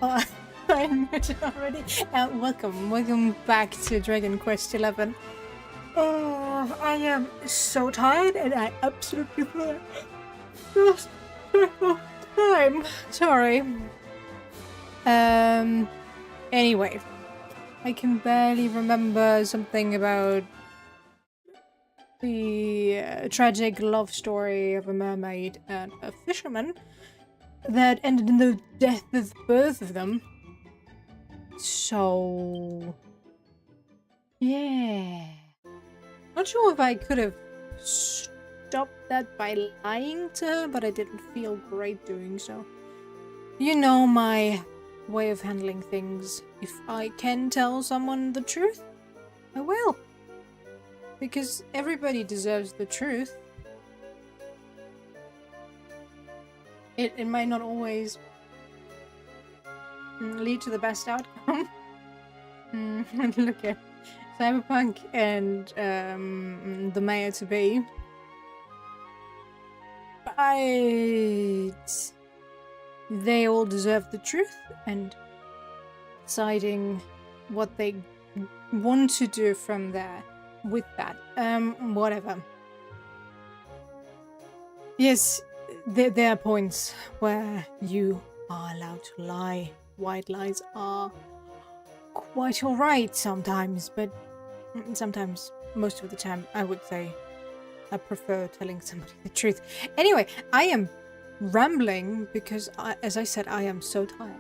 Oh, I admit it already. Welcome back to Dragon Quest XI. Oh, I am so tired and I absolutely lost track of time. Sorry. Anyway, I can barely remember something about the tragic love story of a mermaid and a fisherman that ended in the death of both of them. So, yeah. Not sure if I could have stopped that by lying to her, but I didn't feel great doing so. You know my way of handling things. If I can tell someone the truth, I will. Because everybody deserves the truth. It might not always lead to the best outcome. Look at Cyberpunk and the mayor to be. But they all deserve the truth, and deciding what they want to do from there with that. Whatever. Yes, there are points where you are allowed to lie. White lies are quite alright sometimes, but sometimes, most of the time, I would say I prefer telling somebody the truth. Anyway, I am rambling because, as I said, I am so tired.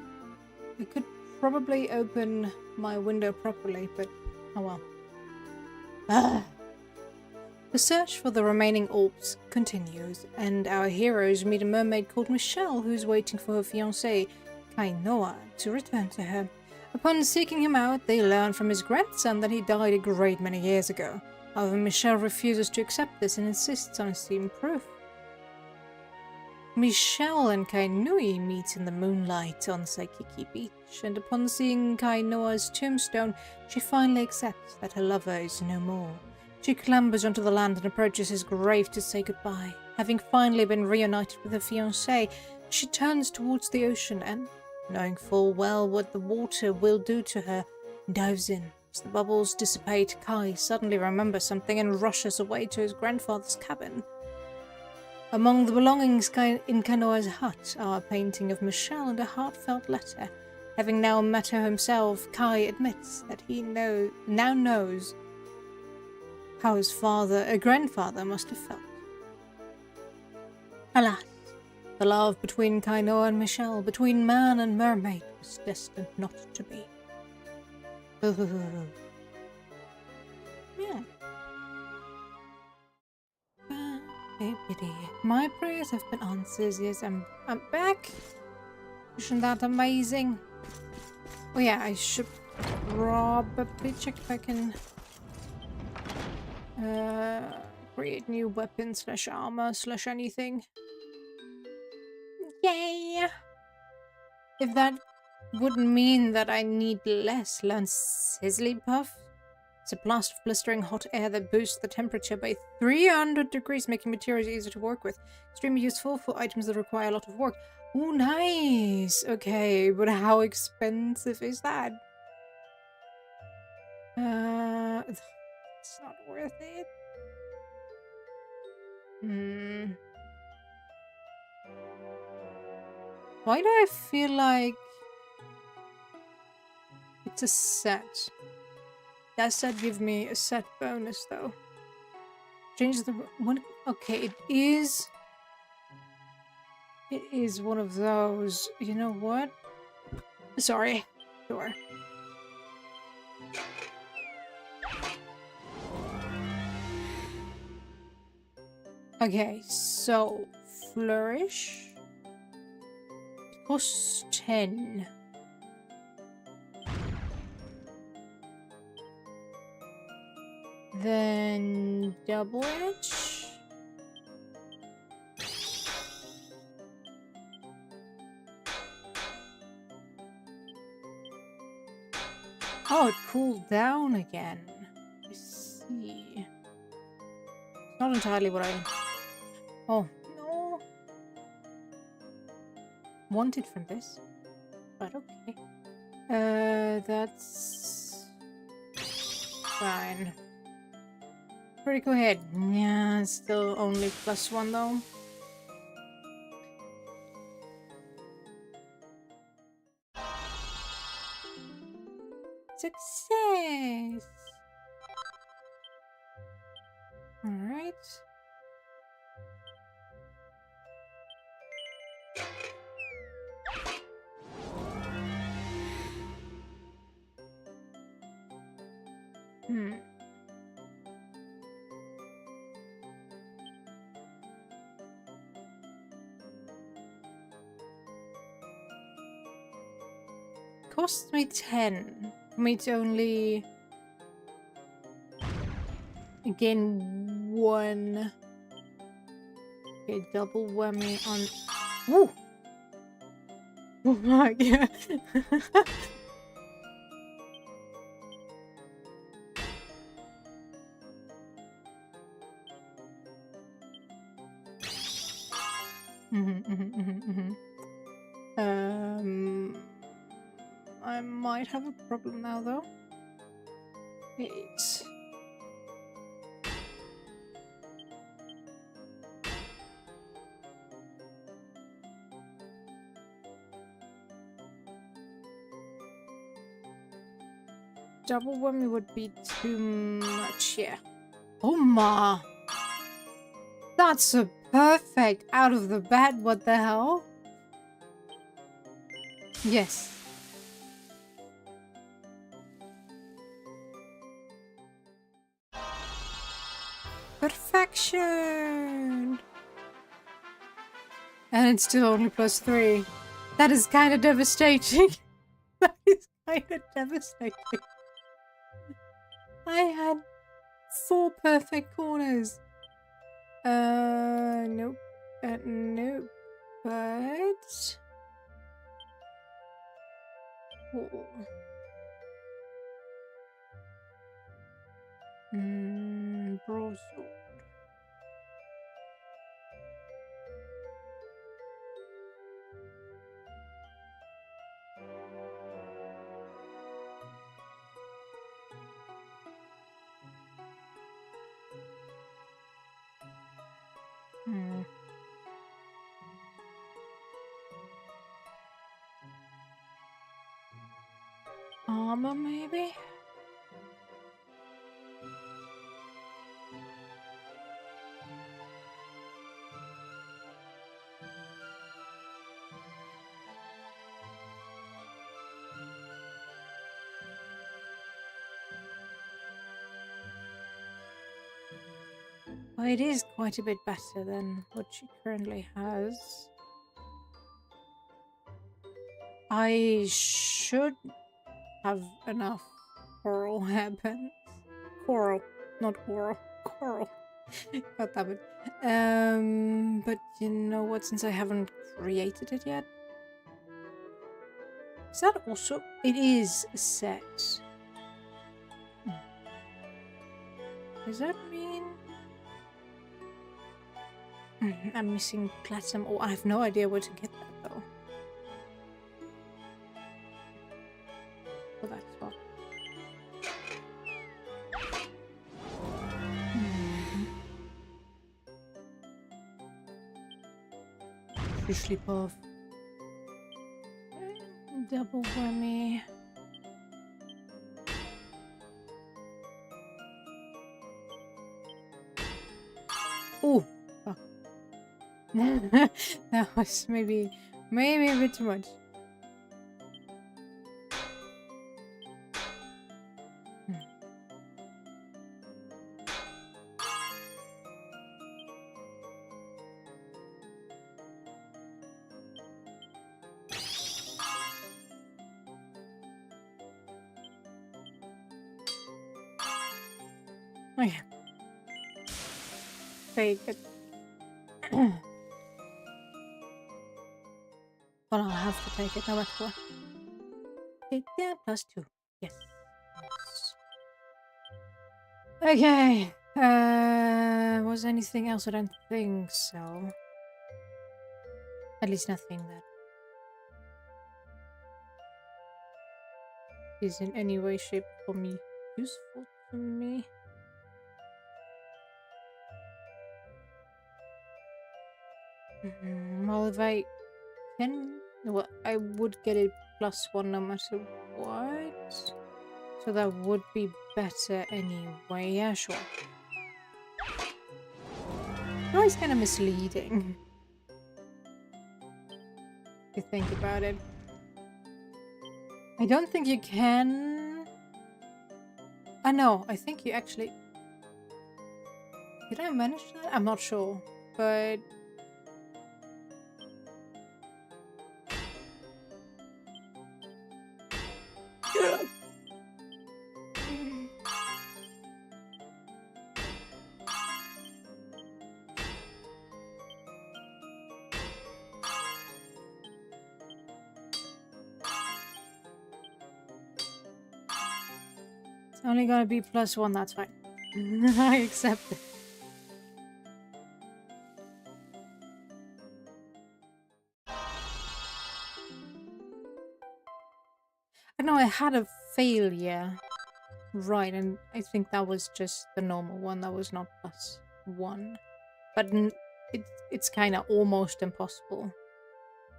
I could probably open my window properly, but oh well. The search for the remaining orbs continues, and our heroes meet a mermaid called Michelle who's waiting for her fiancé, Kainoa, to return to her. Upon seeking him out, they learn from his grandson that he died a great many years ago. However, Michelle refuses to accept this and insists on seeing proof. Michelle and Kainui meet in the moonlight on Saikiki Beach, and upon seeing Kainoa's tombstone, she finally accepts that her lover is no more. She clambers onto the land and approaches his grave to say goodbye. Having finally been reunited with her fiancé, she turns towards the ocean and, knowing full well what the water will do to her, dives in. As the bubbles dissipate, Kai suddenly remembers something and rushes away to his grandfather's cabin. Among the belongings in Kainoa's hut are a painting of Michelle and a heartfelt letter. Having now met her himself, Kai admits that he now knows how his grandfather must have felt. Alas, the love between Kainoa and Michelle, between man and mermaid, was destined not to be. Yeah. My prayers have been answered. Yes, I'm back. Isn't that amazing? Oh yeah, I should probably check if I can create new weapons / armor / anything. Yay! If that would mean that I need less, learn Sizzly Puff. It's a blast of blistering hot air that boosts the temperature by 300 degrees, making materials easier to work with. Extremely useful for items that require a lot of work. Oh, nice! Okay, but how expensive is that? It's not worth it. Why do I feel like it's a set? That set gives me a set bonus though. Change the one. Okay, it is one of those. You know what? Sorry. Sure. Okay, so flourish costs 10. Then double edge. Oh, it cooled down again. I see. It's not entirely what I... Oh, no. Wanted from this. But okay. That's fine. Critical hit. Yeah, still only +1 though. Success! Alright. Cost me 10 for me to only gain 1. Okay, double whammy on. Woo! Oh my god. I might have a problem now though. Wait. Double whammy would be too much, yeah. Oh ma! That's a perfect out of the bat, what the hell? Yes. Perfection! And it's still only +3. That is kind of devastating. That is kind of devastating. I had 4 perfect corners. Nope. Nope. But... Oh. Broadsword. Armor, maybe? Well, it is quite a bit better than what she currently has. I should have enough coral hairpins. Coral, not coral. Coral. God damn it. But you know what? Since I haven't created it yet, is that also? It is a set. Does that mean I'm missing platinum? Oh, I have no idea where to get that though. Oh, that's all. Sleep off. Double whammy. Oh, fuck. That was maybe a bit too much. Oh yeah. Take it. Well, I'll have to take it no matter what. Take that +2. Yes. Okay. Was anything else? I don't think so. At least nothing that is in any way, shape, or form useful to me. Well, if I can, well, I would get it +1 no matter what. So that would be better anyway. Yeah, sure. No, it's kind of misleading. If you think about it. I don't think you can... no, I think you actually... Did I manage that? I'm not sure, but... It's only gonna be +1, that's fine. I accept it. I know I had a failure. Right, and I think that was just the normal one. That was not +1. But it's kind of almost impossible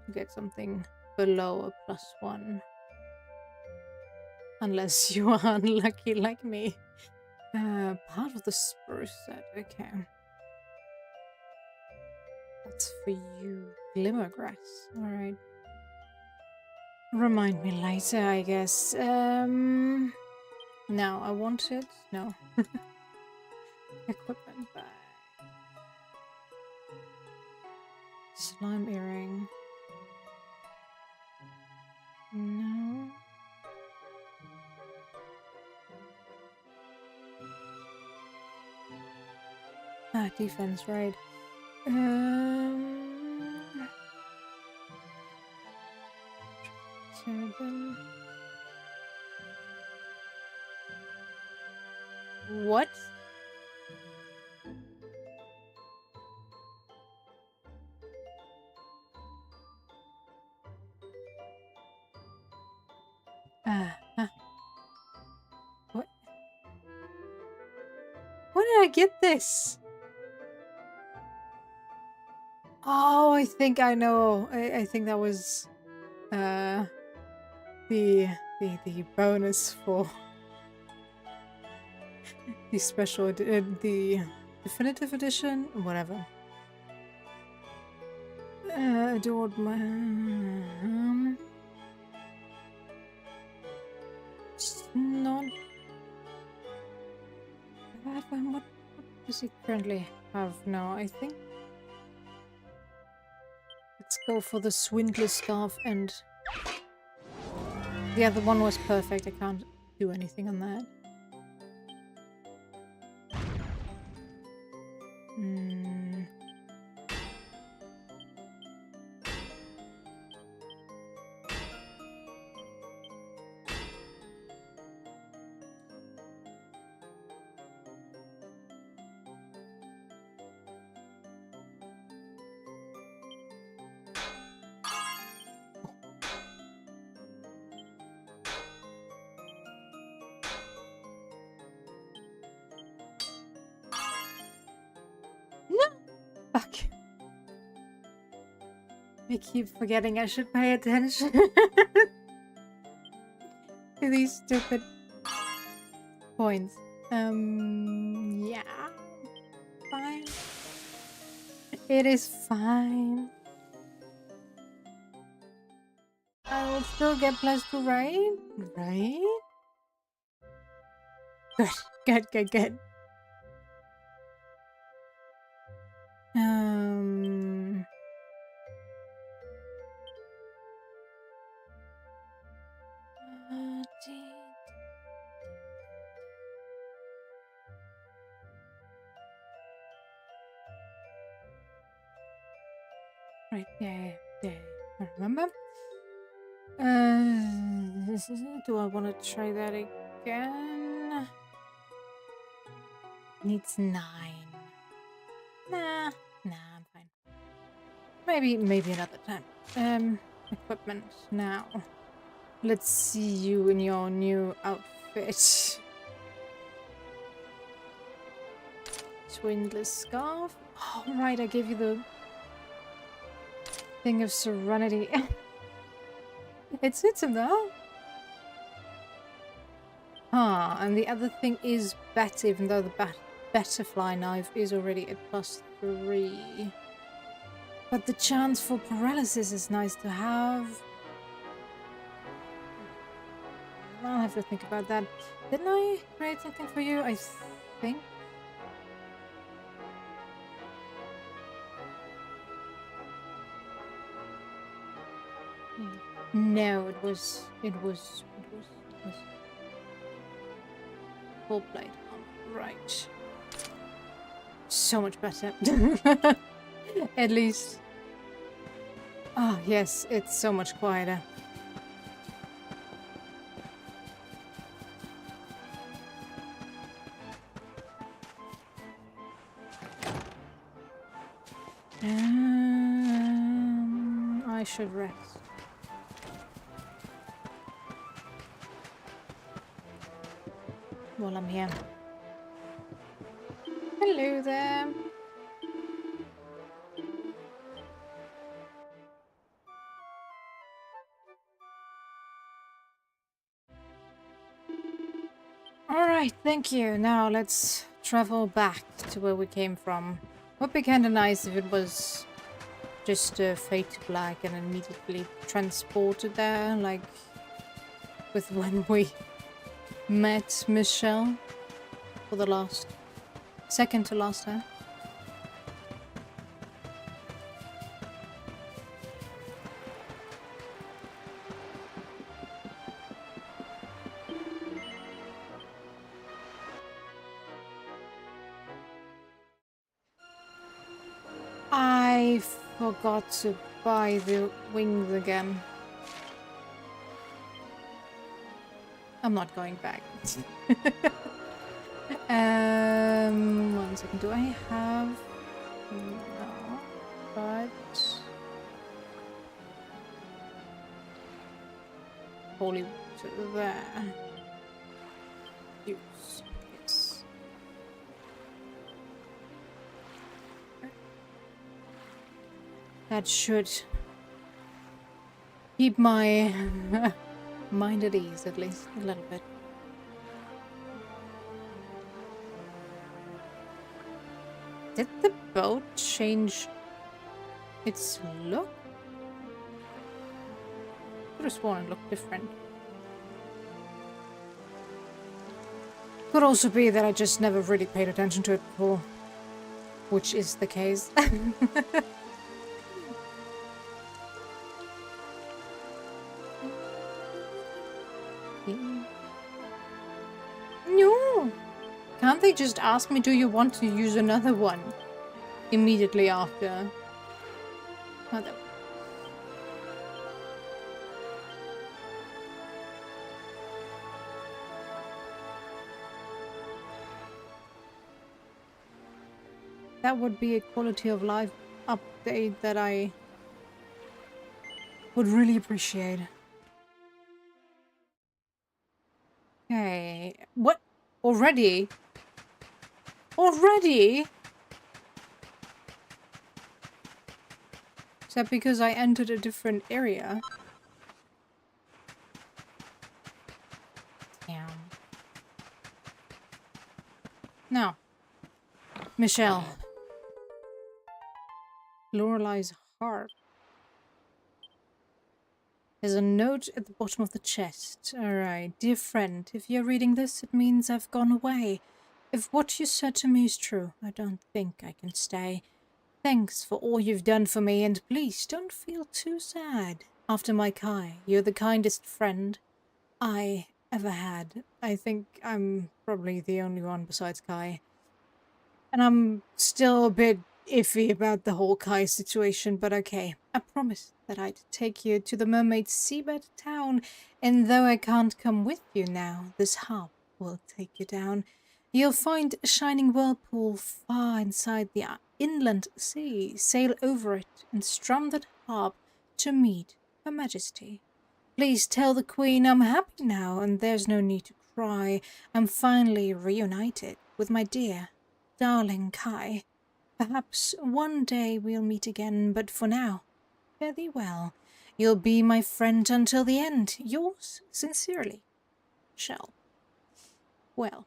to get something below a +1. Unless you are unlucky like me. Part of the spruce set, okay. That's for you. Glimmergrass, alright. Remind me later, I guess. No, I want it. No. Equipment bag. Slime earring. No. Defense, right. Turban. What? What? Where did I get this? Oh, I think I know. I think that was the bonus for the special the definitive edition, whatever. Adored my it's not bad one. What does he currently have now? I think let's go for the swindler scarf, and the other one was perfect. I can't do anything on that. Fuck. I keep forgetting I should pay attention to these stupid points. Yeah. Fine. It is fine. I will still get +2, right? Right? Good. Right, yeah, I remember. Do I want to try that again? Needs 9. Nah, I'm fine. Maybe another time. Equipment now. Let's see you in your new outfit. Swindler's scarf. Oh, right, I gave you the thing of serenity. It suits him though. Ah, and the other thing is better, even though the butterfly knife is already at +3. But the chance for paralysis is nice to have. I'll have to think about that. Didn't I create something for you? I think. No, it was full plate. Right. So much better. At least. Oh, yes, it's so much quieter. I should rest. While I'm here. Hello there. Alright, thank you. Now let's travel back to where we came from. Would be kinda nice if it was just fade to black and immediately transported there, like with when we met Michelle for the second to last time. I forgot to buy the wings again. I'm not going back. 1 second. Do I have? No, but holy water there. Use. Yes. That should keep my mind at ease, at least a little bit. Did the boat change its look? Could have sworn it looked different. Could also be that I just never really paid attention to it before, which is the case. No! Can't they just ask me, do you want to use another one? Immediately after. Oh, that would be a quality of life update that I would really appreciate. Okay. What? Already? Already? Is that because I entered a different area? Damn. No. Michelle. Lorelei's heart. There's a note at the bottom of the chest. Alright. Dear friend, if you're reading this, it means I've gone away. If what you said to me is true, I don't think I can stay. Thanks for all you've done for me, and please don't feel too sad. After my Kai, you're the kindest friend I ever had. I think I'm probably the only one besides Kai. And I'm still a bit iffy about the whole Kai situation, but okay. I promised that I'd take you to the mermaid seabed town, and though I can't come with you now, this harp will take you down. You'll find a shining whirlpool far inside the inland sea. Sail over it and strum that harp to meet Her Majesty. Please tell the Queen I'm happy now, and there's no need to cry. I'm finally reunited with my dear, darling Kai. Perhaps one day we'll meet again, but for now, fare thee well. You'll be my friend until the end. Yours sincerely, Shell. Well.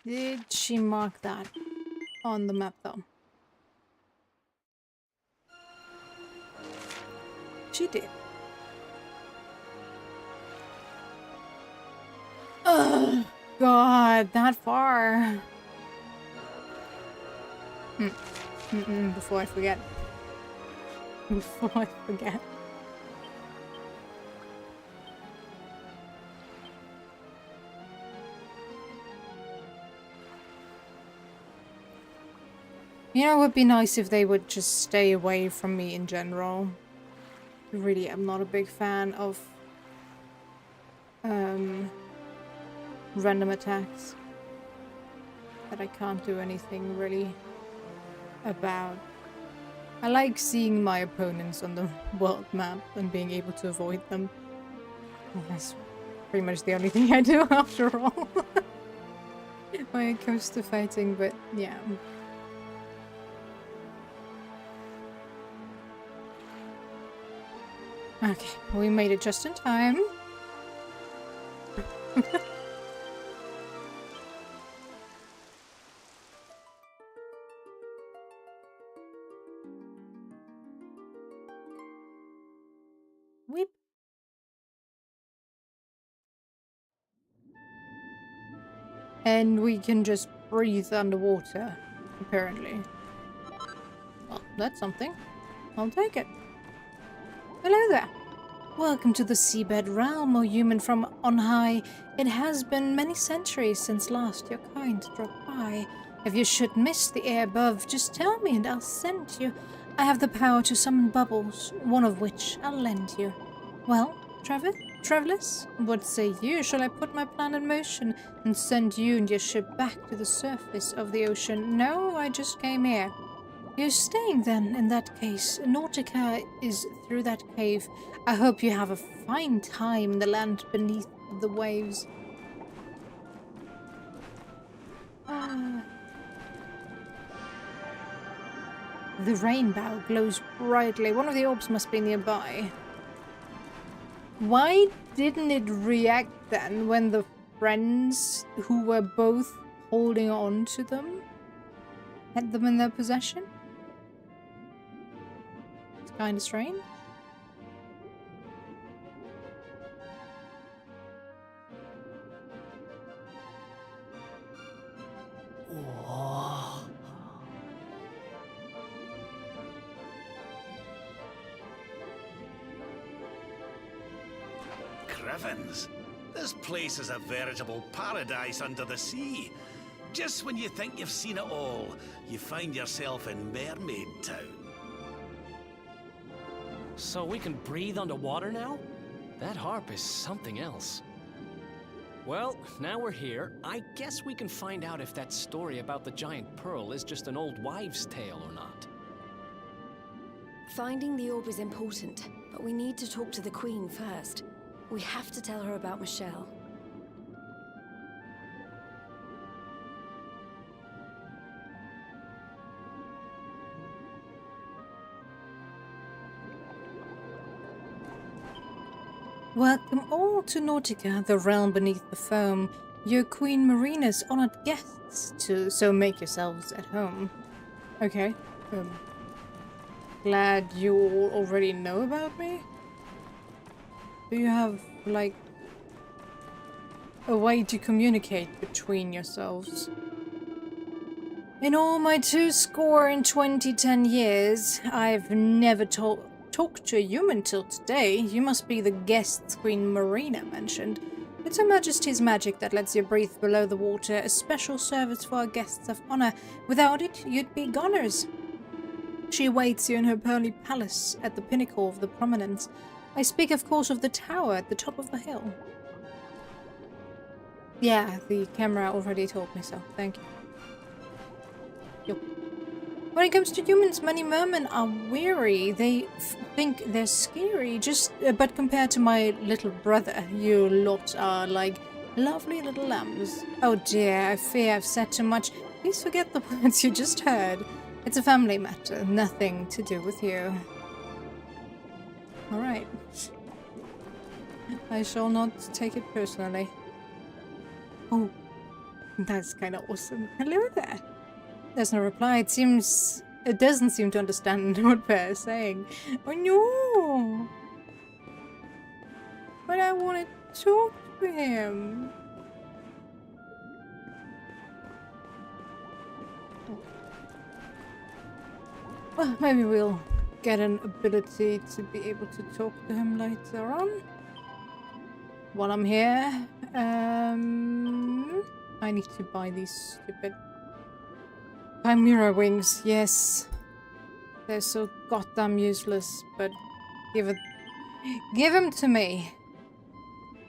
Did she mark that on the map, though? She did. Oh, God, that far. Before I forget. Before I forget. You know, it would be nice if they would just stay away from me in general. Really, I'm not a big fan of random attacks that I can't do anything really about. I like seeing my opponents on the world map and being able to avoid them. Well, that's pretty much the only thing I do after all when it comes to fighting, but yeah. Okay, we made it just in time. Weep. And we can just breathe underwater, apparently. Well, that's something. I'll take it. Hello there. Welcome to the seabed realm, O human from on high. It has been many centuries since last your kind dropped by. If you should miss the air above, just tell me and I'll send you. I have the power to summon bubbles, one of which I'll lend you. Well, Travelers, what say you? Shall I put my plan in motion and send you and your ship back to the surface of the ocean? No, I just came here. You're staying then, in that case. Nautica is through that cave. I hope you have a fine time in the land beneath the waves. The rainbow glows brightly. One of the orbs must be nearby. Why didn't it react then when the friends who were both holding on to them had them in their possession? It's kind of strange. Heavens, this place is a veritable paradise under the sea. Just when you think you've seen it all, you find yourself in Mermaid Town. So we can breathe underwater now? That harp is something else. Well, now we're here, I guess we can find out if that story about the giant pearl is just an old wives' tale or not. Finding the orb is important, but we need to talk to the Queen first. We have to tell her about Michelle. Welcome all to Nautica, the realm beneath the foam. Your Queen Marina's honored guests, so make yourselves at home. Okay. Glad you all already know about me? Do you have, like, a way to communicate between yourselves? In all my 20 years, I've never talked to a human till today. You must be the guests Queen Marina mentioned. It's Her Majesty's magic that lets you breathe below the water, a special service for our guests of honor. Without it, you'd be goners. She awaits you in her pearly palace at the pinnacle of the prominence. I speak, of course, of the tower at the top of the hill. Yeah, the camera already told me so. Thank you. Yep. When it comes to humans, many mermen are weary. They think they're scary. But compared to my little brother, you lot are like lovely little lambs. Oh dear, I fear I've said too much. Please forget the words you just heard. It's a family matter, nothing to do with you. Alright. I shall not take it personally. Oh, that's kind of awesome. Hello there. There's no reply. It doesn't seem to understand what we're saying. Oh no! But I want to talk to him. Well, maybe we'll get an ability to be able to talk to him later on. While I'm here, I need to buy these stupid Chimera wings. Yes, they're so goddamn useless, but give them to me.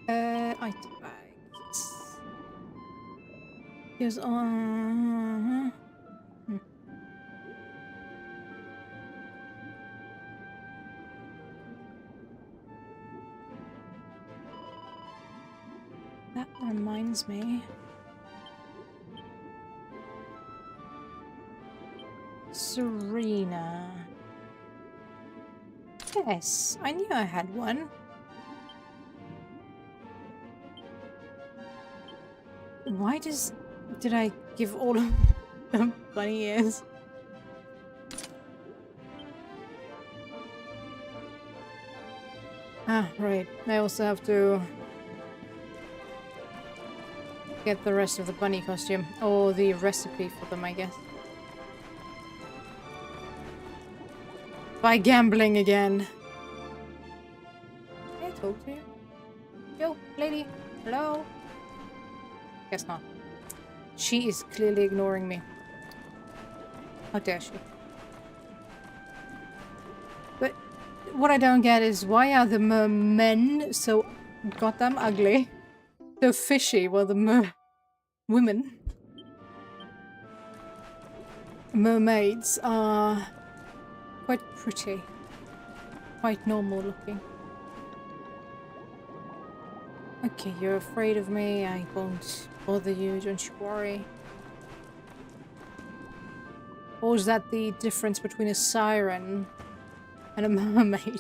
Item bags. Here's That reminds me. Serena. Yes, I knew I had one. Why did I give all of them bunny ears? Ah, right. I also have to get the rest of the bunny costume. Or the recipe for them, I guess. By gambling again. Can I talk to you? Yo, lady. Hello? Guess not. She is clearly ignoring me. How dare she? But what I don't get is why are the mermen so goddamn ugly? So fishy, while the women, mermaids, are quite pretty, quite normal looking. Okay, you're afraid of me, I won't bother you, don't you worry. Or is that the difference between a siren and a mermaid?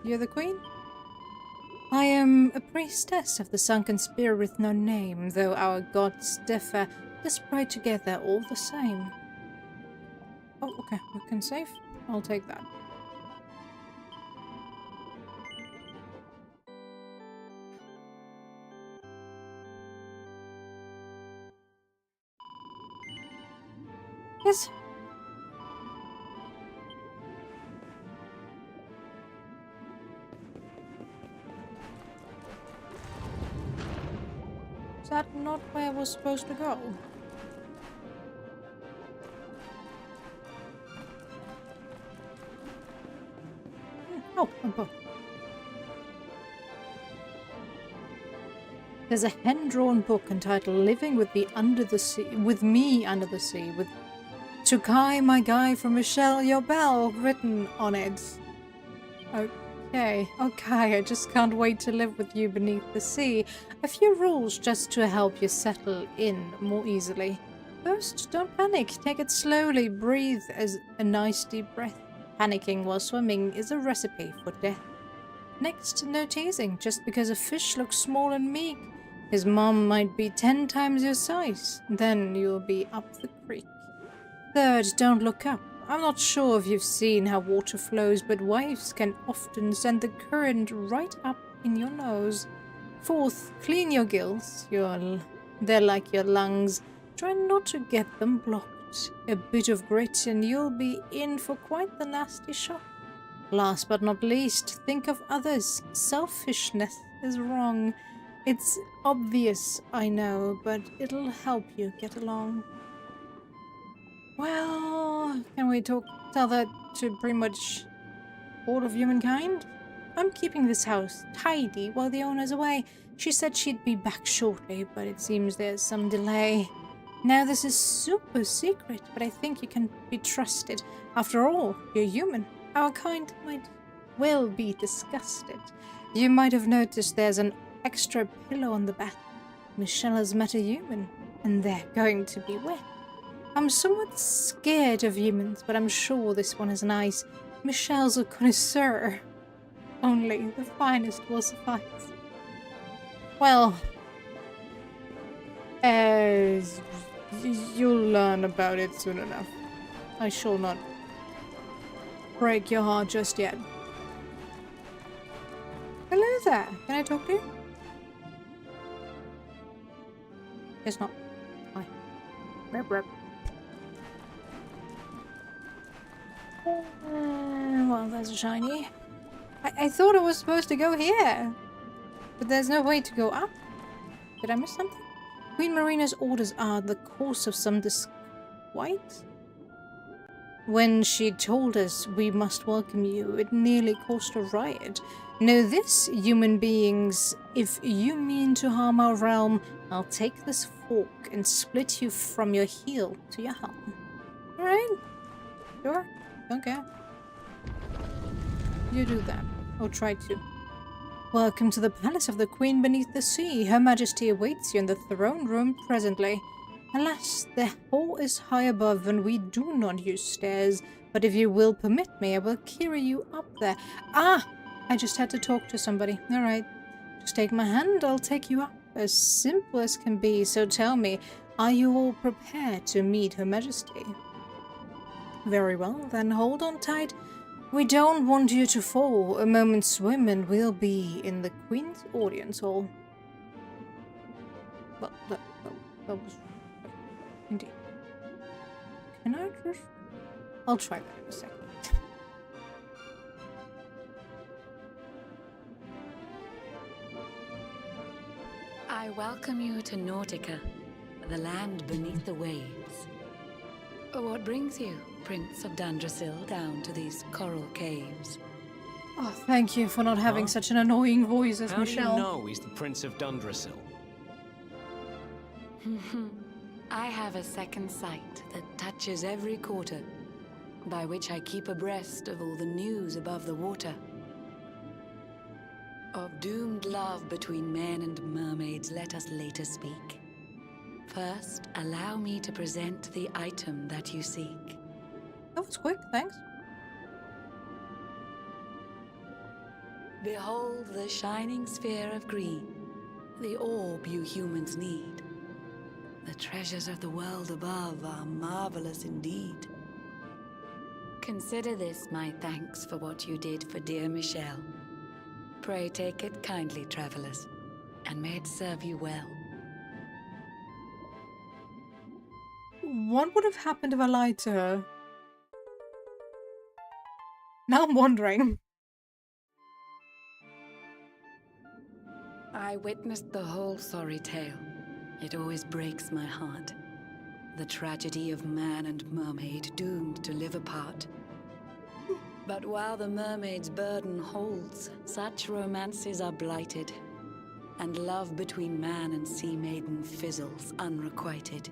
You're the queen? I am a priestess of the sunken spear with no name, though our gods differ, let's pray together all the same. Oh, okay, we can save. I'll take that. Yes. Is that not where I was supposed to go? Oh, a book. There's a hand-drawn book entitled "Living with me under the Sea," with "Tukai, my guy from Michelle, your belle" written on it. Okay, I just can't wait to live with you beneath the sea. A few rules just to help you settle in more easily. First, don't panic. Take it slowly. Breathe as a nice deep breath. Panicking while swimming is a recipe for death. Next, no teasing. Just because a fish looks small and meek, his mom might be 10 times your size. Then you'll be up the creek. Third, don't look up. I'm not sure if you've seen how water flows, but waves can often send the current right up in your nose. Fourth, clean your gills. They're like your lungs. Try not to get them blocked. A bit of grit and you'll be in for quite the nasty shock. Last but not least, think of others. Selfishness is wrong. It's obvious, I know, but it'll help you get along. Well, can we tell that to pretty much all of humankind? I'm keeping this house tidy while the owner's away. She said she'd be back shortly, but it seems there's some delay. Now, this is super secret, but I think you can be trusted. After all, you're human. Our kind might well be disgusted. You might have noticed there's an extra pillow on the bed. Michelle has met a human, and they're going to be wet. I'm somewhat scared of humans, but I'm sure this one is nice. Michelle's a connoisseur. Only the finest will suffice. Well, you'll learn about it soon enough. I shall not break your heart just yet. Hello there. Can I talk to you? It's not. Hi. Rip, rip. Well, there's a shiny. I thought I was supposed to go here, but there's no way to go up. Did I miss something? Queen Marina's orders are the cause of some disquiet. When she told us we must welcome you, it nearly caused a riot. Know this, human beings, if you mean to harm our realm, I'll take this fork and split you from your heel to your helm. Alright? Sure. Don't care. You do that. Or try to. Welcome to the palace of the Queen beneath the sea. Her Majesty awaits you in the throne room presently. Alas, the hall is high above and we do not use stairs, but if you will permit me, I will carry you up there. Ah! I just had to talk to somebody. Alright. Just take my hand, I'll take you up. As simple as can be, so tell me, are you all prepared to meet Her Majesty? Very well, then hold on tight. We don't want you to fall. A moment's swim and we'll be in the Queen's audience hall. Well, that was... Indeed. Can I just... I'll try that in a second. I welcome you to Nautica, the land beneath the waves. What brings you, Prince of Dandrasil, down to these coral caves? Oh, thank you for not having such an annoying voice as How Michelle. do you know he's the Prince of Dundrasil? I have a second sight that touches every quarter, by which I keep abreast of all the news above the water. Of doomed love between men and mermaids, let us later speak. First, allow me to present the item that you seek. That was quick, thanks. Behold the shining sphere of green, the orb you humans need. The treasures of the world above are marvelous indeed. Consider this my thanks for what you did for dear Michelle. Pray take it kindly, travelers, and may it serve you well. What would have happened if I lied to her? Now I'm wondering. I witnessed the whole sorry tale. It always breaks my heart. The tragedy of man and mermaid doomed to live apart. But while the mermaid's burden holds, such romances are blighted, and love between man and sea maiden fizzles unrequited.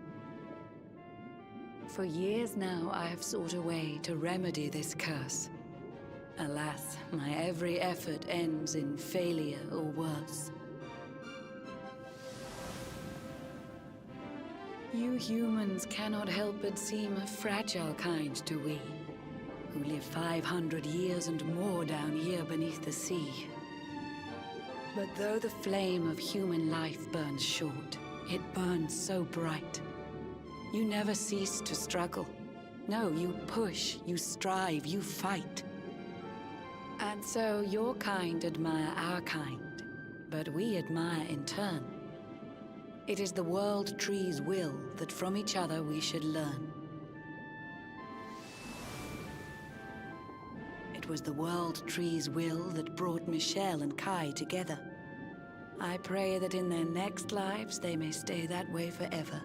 For years now I have sought a way to remedy this curse. Alas, my every effort ends in failure or worse. You humans cannot help but seem a fragile kind to we, who live 500 years and more down here beneath the sea. But though the flame of human life burns short, it burns so bright. You never cease to struggle. No, you push, you strive, you fight. And so your kind admire our kind, but we admire in turn. It is the world tree's will that from each other we should learn. It was the world tree's will that brought Michelle and Kai together. I pray that in their next lives they may stay that way forever.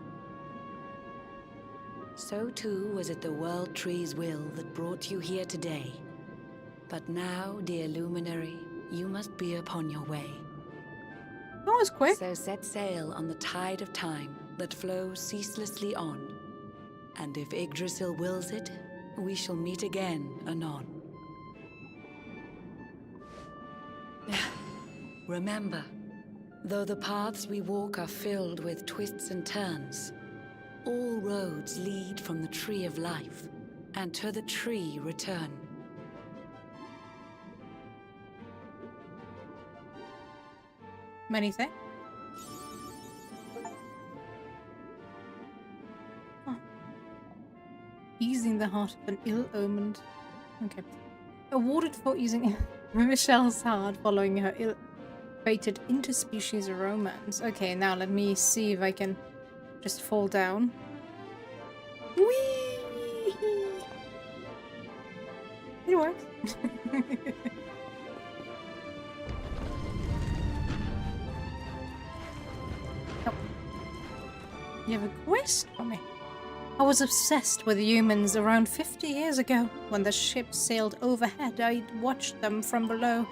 So too was it the world tree's will that brought you here today. But now, dear luminary, you must be upon your way. That was quick. So set sail on the tide of time that flows ceaselessly on. And if Yggdrasil wills it, we shall meet again anon. Remember, though the paths we walk are filled with twists and turns, all roads lead from the Tree of Life, and to the tree return. Many things. Oh. Easing the heart of an ill-omened. Okay. Awarded for easing Michelle's heart following her ill-fated interspecies romance. Okay, now let me see if I can just fall down. Whee! It works. Oh. You have a quest for me? I was obsessed with humans around 50 years ago. When the ship sailed overhead, I watched them from below.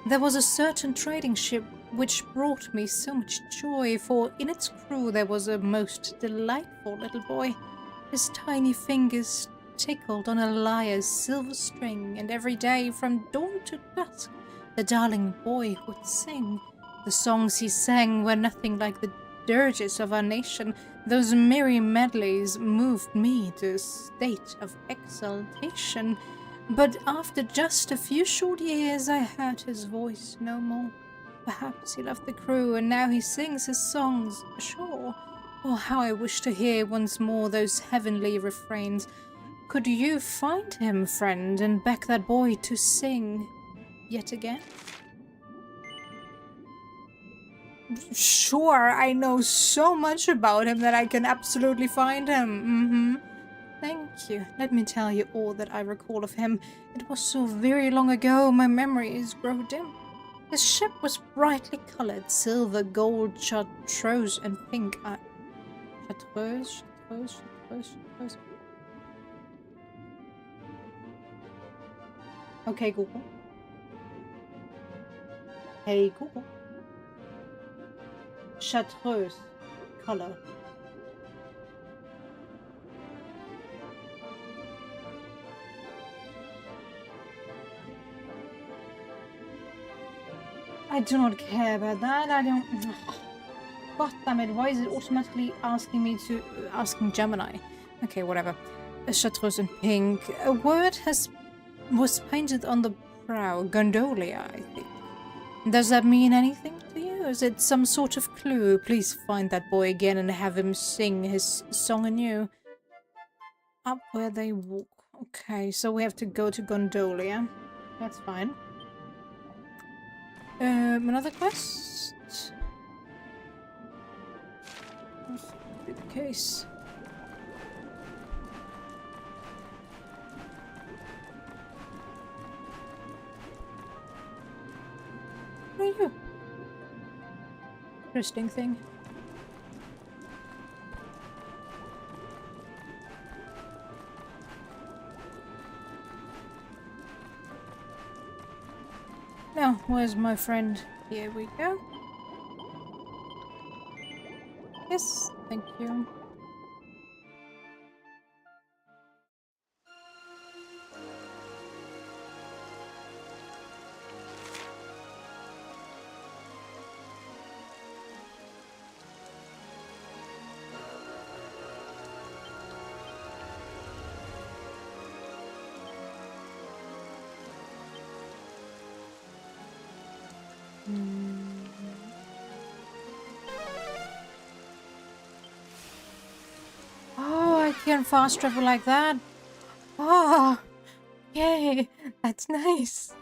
There was a certain trading ship which brought me so much joy, for in its crew there was a most delightful little boy. His tiny fingers tickled on a lyre's silver string, and every day from dawn to dusk the darling boy would sing. The songs he sang were nothing like the dirges of our nation. Those merry medleys moved me to a state of exultation. But after just a few short years I heard his voice no more. Perhaps he left the crew and now he sings his songs ashore. Oh, how I wish to hear once more those heavenly refrains. Could you find him, friend, and beg that boy to sing yet again? Sure, I know so much about him that I can absolutely find him. Thank you. Let me tell you all that I recall of him. It was so very long ago, my memories grow dim. His ship was brightly colored, silver, gold, chartreuse, and pink. Chartreuse. Okay, Google. Hey, Google. Chartreuse color. I do not care about that. I don't. God damn it! Why is it automatically asking me to asking Gemini? Okay, whatever. A chartreuse in pink. A word was painted on the prow. Gondolia, I think. Does that mean anything to you? Is it some sort of clue? Please find that boy again and have him sing his song anew. Up where they walk. Okay, so we have to go to Gondolia. That's fine. Another quest? That's the case. What are you? Interesting thing. Now, where's my friend? Here we go. Yes, thank you. Oh, I can fast travel like that. Oh, yay, that's nice.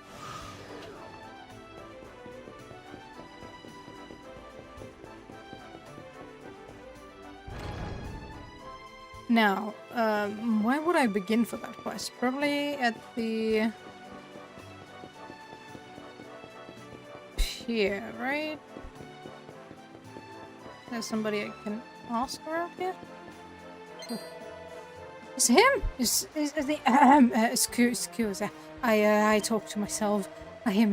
Now, where would I begin for that quest? Probably at the pier, right? There's somebody I can ask around here. It's him. Is the excuse. I talk to myself. I am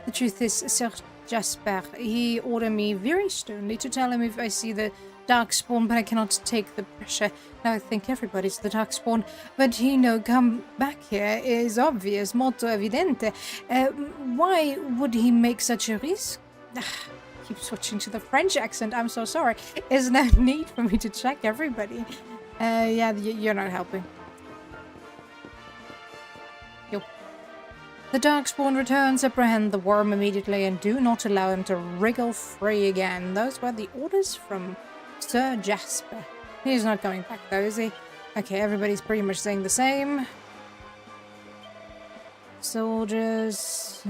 the truth is, Sir Jasper, he ordered me very sternly to tell him if I see the darkspawn, but I cannot take the pressure. Now I think everybody's the darkspawn, but come back here is obvious, molto evidente. Why would he make such a risk? Keep switching to the French accent, I'm so sorry. There's no need for me to check everybody. Yeah, you're not helping. The darkspawn returns, apprehend the worm immediately, and do not allow him to wriggle free again. Those were the orders from Sir Jasper. He's not going back though, is he? Okay, everybody's pretty much saying the same. Soldiers...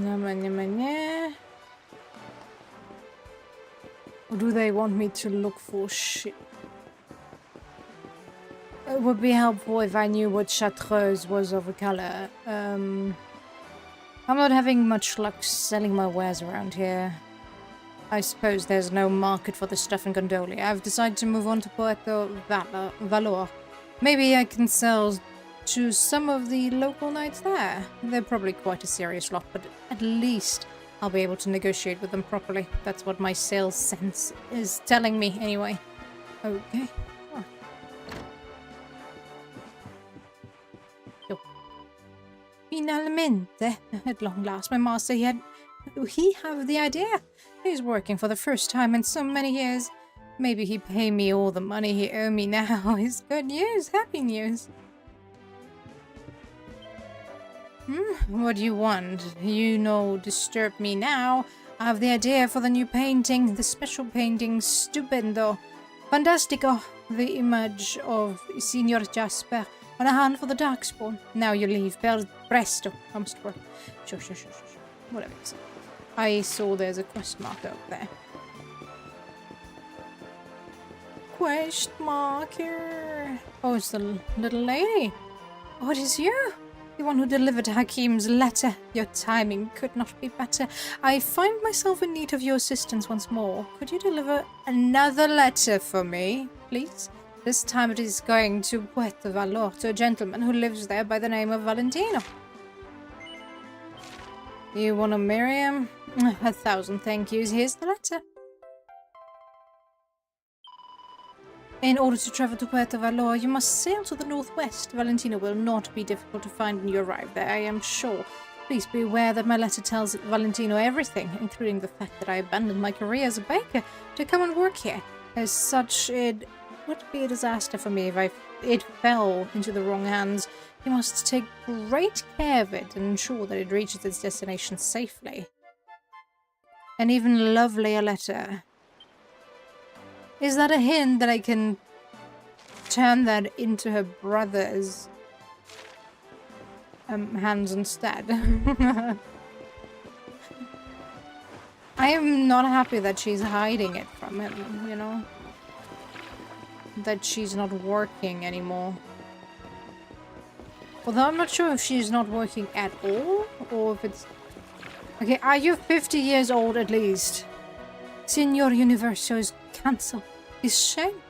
Or do they want me to look for shit? It would be helpful if I knew what Chartreuse was of a color. I'm not having much luck selling my wares around here. I suppose there's no market for the stuff in Gondolia. I've decided to move on to Puerto Valor. Maybe I can sell to some of the local knights there. They're probably quite a serious lot, but at least I'll be able to negotiate with them properly. That's what my sales sense is telling me anyway. Okay. Finalmente, at long last, my master, he have the idea. He's working for the first time in so many years. Maybe he pay me all the money he owe me now. It's good news, happy news. What do you want? Disturb me now. I have the idea for the new painting, the special painting, stupendo, fantastico, the image of Signor Jasper on a hand for the darkspawn. Now you leave. Presto. Comes to work. Sure. Whatever it is. I saw there's a quest marker up there. Quest marker. Oh, it's the little lady. Oh, it is you. The one who delivered Hakim's letter. Your timing could not be better. I find myself in need of your assistance once more. Could you deliver another letter for me, please? This time it is going to Puerto Valor, to a gentleman who lives there by the name of Valentino. You want to marry him? 1,000 thank yous. Here's the letter. In order to travel to Puerto Valor, you must sail to the northwest. Valentino will not be difficult to find when you arrive there, I am sure. Please be aware that my letter tells Valentino everything, including the fact that I abandoned my career as a baker to come and work here. As such, it would be a disaster for me if it fell into the wrong hands. You must take great care of it and ensure that it reaches its destination safely. An even lovelier letter. Is that a hint that I can turn that into her brother's hands instead? I am not happy that she's hiding it from him, you know? That she's not working anymore. Although I'm not sure if she's not working at all, or if it's... Okay, are you 50 years old at least? Signor Universo is cancelled. Is shame.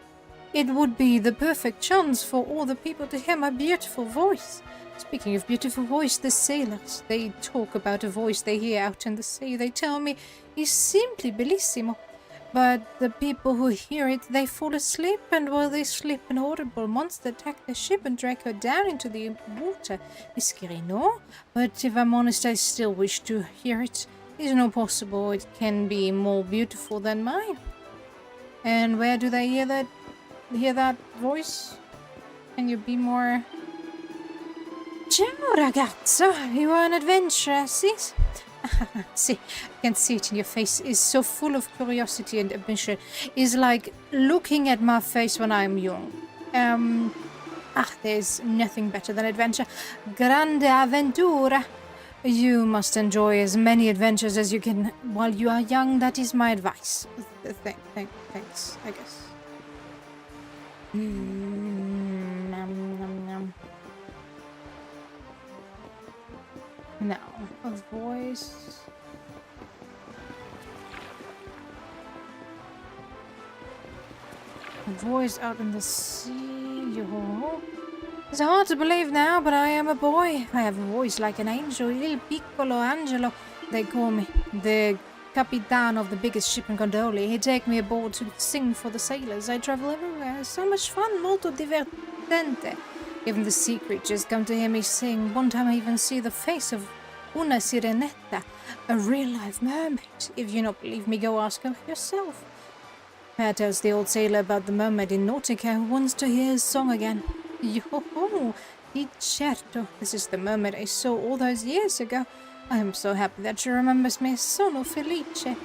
It would be the perfect chance for all the people to hear my beautiful voice. Speaking of beautiful voice, the sailors, they talk about a voice they hear out in the sea. They tell me it's simply bellissimo. But the people who hear it, they fall asleep, and while they sleep, an horrible monster attacked the ship and dragged her down into the water. It's scary, no? But if I'm honest, I still wish to hear it. It's not possible it can be more beautiful than mine. And where do they hear that voice? Can you be more... Ciao ragazzo, you are an adventurer, see? See, I can see it in your face. It's so full of curiosity and ambition. It's like looking at my face when I'm young. There's nothing better than adventure. Grande avventura. You must enjoy as many adventures as you can while you are young. That is my advice. Thanks, I guess. Now, a voice. A voice out in the sea. Yo. It's hard to believe now, but I am a boy. I have a voice like an angel. Il piccolo angelo. They call me the Capitan of the biggest ship in Gondola. He take me aboard to sing for the sailors. I travel everywhere. So much fun, molto divertente. Even the sea creatures come to hear me sing. One time I even see the face of una sirenetta, a real-life mermaid. If you don't believe me, go ask her yourself. Per tells the old sailor about the mermaid in Nautica who wants to hear his song again. Yo-ho! Di certo. This is the mermaid I saw all those years ago. I am so happy that she remembers me. Sono felice.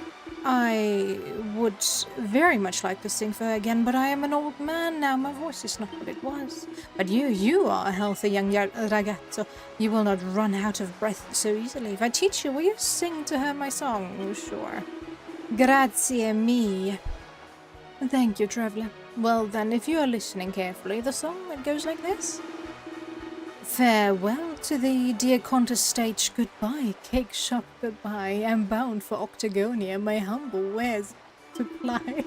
I would very much like to sing for her again, but I am an old man now. My voice is not what it was. But you are a healthy young ragazzo. You will not run out of breath so easily. If I teach you, will you sing to her my song? Oh, sure. Grazie mille. Thank you, traveler. Well then, if you are listening carefully, the song, it goes like this. Farewell to the dear Qantas stage, goodbye, cake shop, goodbye. I'm bound for Octagonia, my humble wares to ply.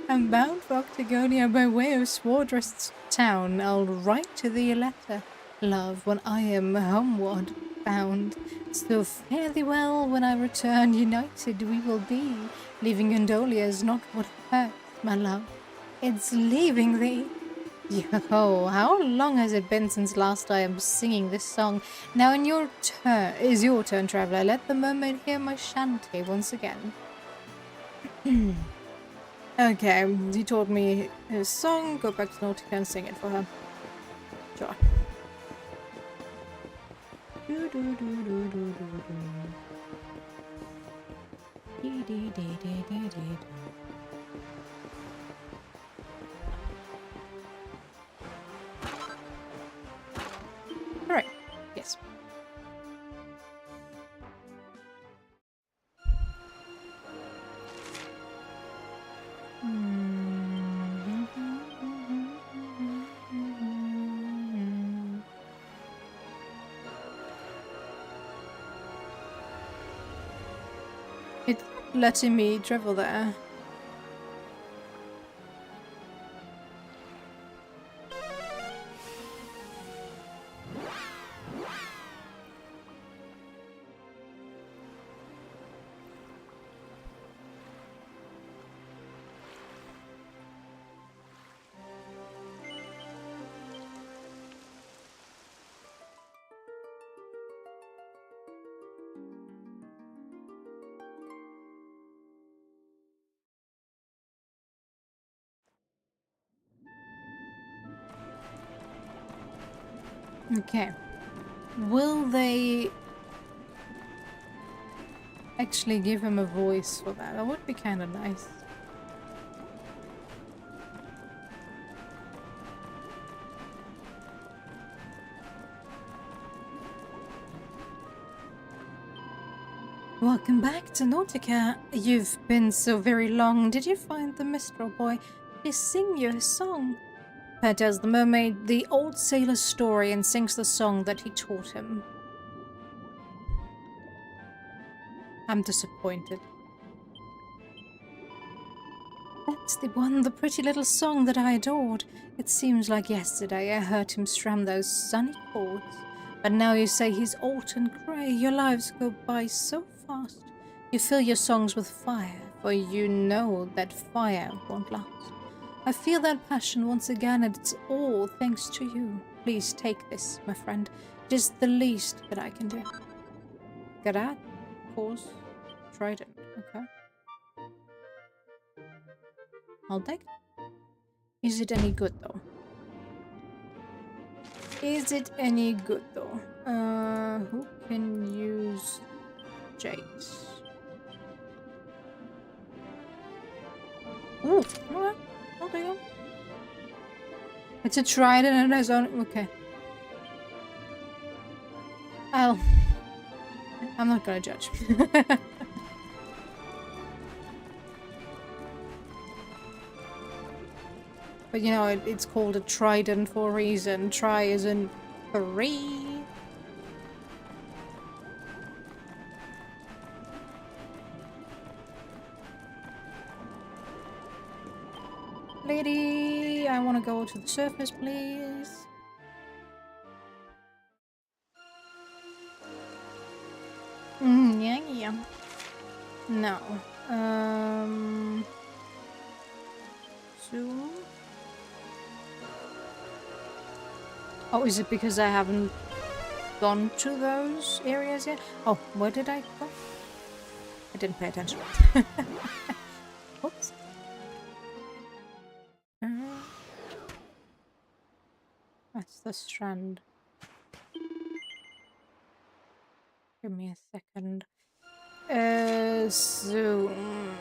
I'm bound for Octagonia by way of Swordrest's town. I'll write to thee a letter, love, when I am homeward bound. So fare thee well when I return, united we will be. Leaving Gondola is not what hurts, my love. It's leaving thee. Yo, how long has it been since last I am singing this song? Now is your turn, traveler. Let the mermaid hear my shanty once again. Okay, he taught me his song. Go back to Nautica and sing it for her. Sure. Alright, yes. It's letting me travel there. Okay. Will they actually give him a voice for that? That would be kind of nice. Welcome back to Nautica. You've been so very long. Did you find the minstrel boy? He sing you a song. Per tells the mermaid the old sailor's story and sings the song that he taught him. I'm disappointed. That's the one, the pretty little song that I adored. It seems like yesterday I heard him strum those sunny chords. But now you say he's old and grey. Your lives go by so fast. You fill your songs with fire, for you know that fire won't last. I feel that passion once again, and it's all thanks to you. Please take this, my friend. It is the least that I can do. Garat, pause, trident. Okay. I'll take it. Is it any good, though? Is it any good, though? Who can use Jace? Ooh, alright. I'll take it. It's a trident and it's on. Okay. I'm not gonna judge. But you know, it's called a trident for a reason. Try isn't free. Lady, I want to go to the surface, please. Yeah. No. Zoom. Oh, is it because I haven't gone to those areas yet? Oh, where did I go? I didn't pay attention. Oops. That's the strand. Give me a second. Zoom.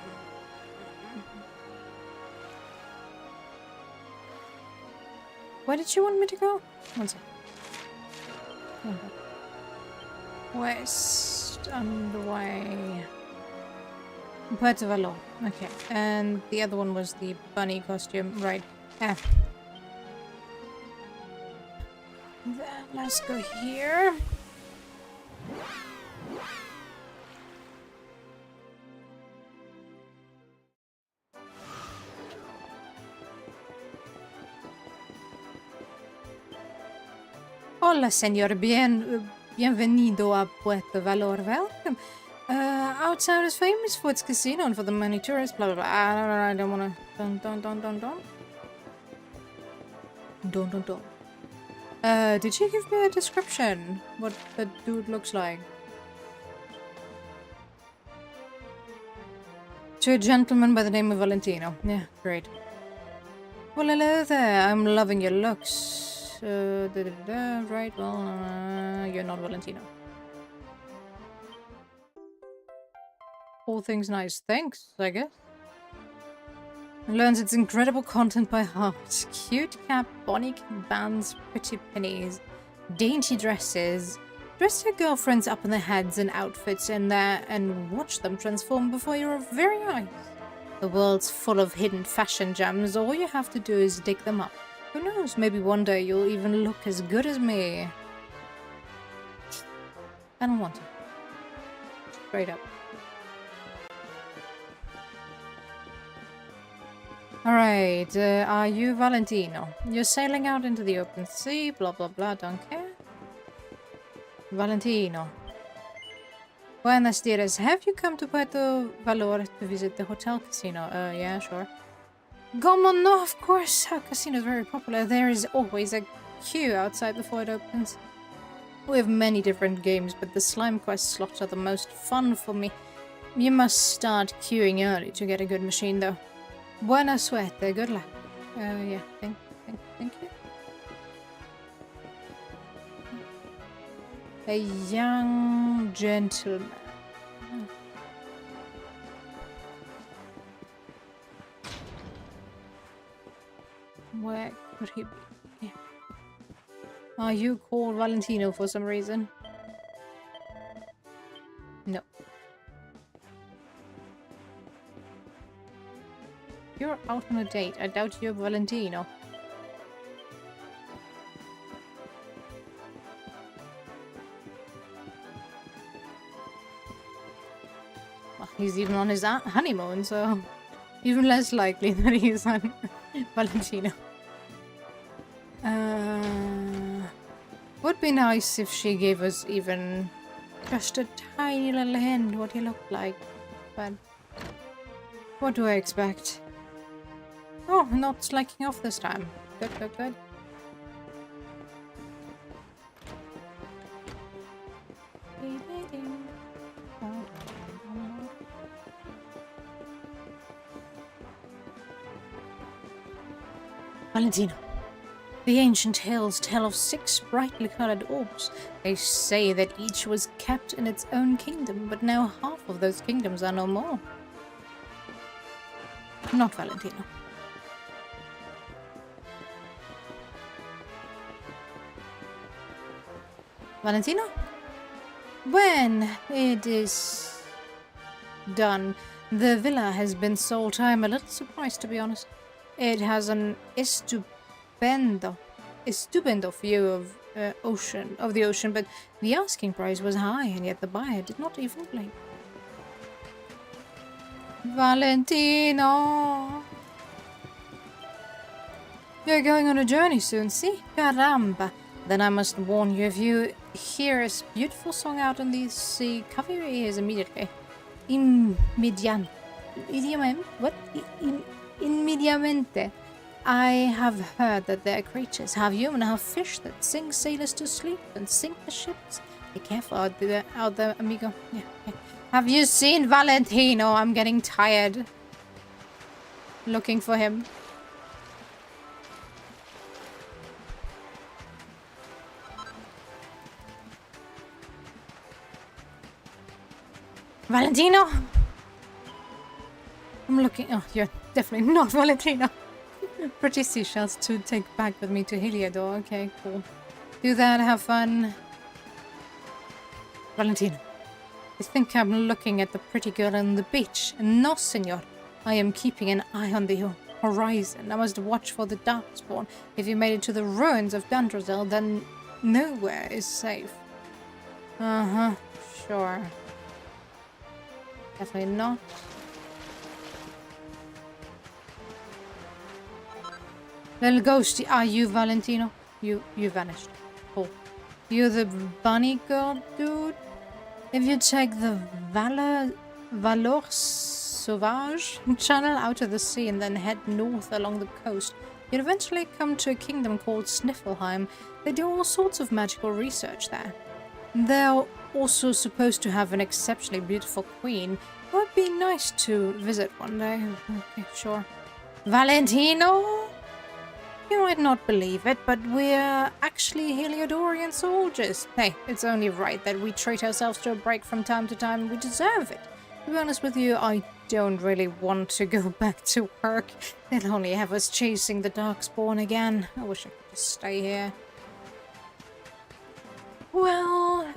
Where did you want me to go? One second. West, underway. Puerto Valor. Okay. And the other one was the bunny costume. Right. Ah. Then let's go here. Hola, señor. Bienvenido a Puerto Valor. Welcome. Our town is famous for its casino and for the many tourists. Blah, blah, blah. I don't wanna... Don't. Did she give me a description? What the dude looks like? To a gentleman by the name of Valentino. Yeah, great. Well, hello there. I'm loving your looks. Right, well, you're not Valentino. All things nice. Thanks, I guess. Learns its incredible content by heart. Cute cap, bonny bands, pretty pennies, dainty dresses. Dress your girlfriends up in their heads and outfits in there and watch them transform before your very eyes. The world's full of hidden fashion gems. All you have to do is dig them up. Who knows, maybe one day you'll even look as good as me. I don't want to. Straight up. Alright, are you Valentino? You're sailing out into the open sea, blah blah blah, don't care. Valentino. Buenas dias, have you come to Puerto Valor to visit the hotel casino? Yeah, sure. Gommon, no, of course. Our casino is very popular. There is always a queue outside before it opens. We have many different games, but the slime quest slots are the most fun for me. You must start queuing early to get a good machine, though. Buena suerte. Good luck. Yeah. Thank you. A young gentleman. Where could he be? Yeah. Are you called Valentino for some reason? No. You're out on a date. I doubt you're Valentino. Well, he's even on his honeymoon, so even less likely that he's on Valentino. Would be nice if she gave us even just a tiny little hint what he looked like, but what do I expect? Oh, not slacking off this time. Good. Valentino. The ancient hills tell of 6 brightly colored orbs. They say that each was kept in its own kingdom, but now half of those kingdoms are no more. Not Valentino. Valentino? When it is done, the villa has been sold. I'm a little surprised, to be honest. It has an estupendo view of the ocean, but the asking price was high, and yet the buyer did not even blink. Valentino! You're going on a journey soon, see? Caramba! Then I must warn you, if you hear a beautiful song out on the sea, cover your ears immediately. What? Immediamente. I have heard that their creatures have human, have fish that sing sailors to sleep and sink the ships. Be careful out there, amigo. Yeah, okay. Have you seen Valentino? I'm getting tired looking for him. Valentino? I'm looking. Oh, you're definitely not Valentino. Pretty seashells to take back with me to Heliodor. Okay, cool. Do that, have fun. Valentino, I think I'm looking at the pretty girl on the beach. No, senor. I am keeping an eye on the horizon. I must watch for the darkspawn. If you made it to the ruins of Dundrazel, then nowhere is safe. Uh-huh, sure. Definitely not. Little ghosty, are you Valentino? You vanished. Cool. You the bunny girl dude? If you take the Valor Sauvage channel out of the sea and then head north along the coast, you'd eventually come to a kingdom called Sniffelheim. They do all sorts of magical research there. They're also supposed to have an exceptionally beautiful queen. It would be nice to visit one day. Okay, sure. Valentino? You might not believe it, but we're actually Heliodorian soldiers. Hey, it's only right that we treat ourselves to a break from time to time. We deserve it. To be honest with you, I don't really want to go back to work. They'll only have us chasing the Darkspawn again. I wish I could just stay here. Well,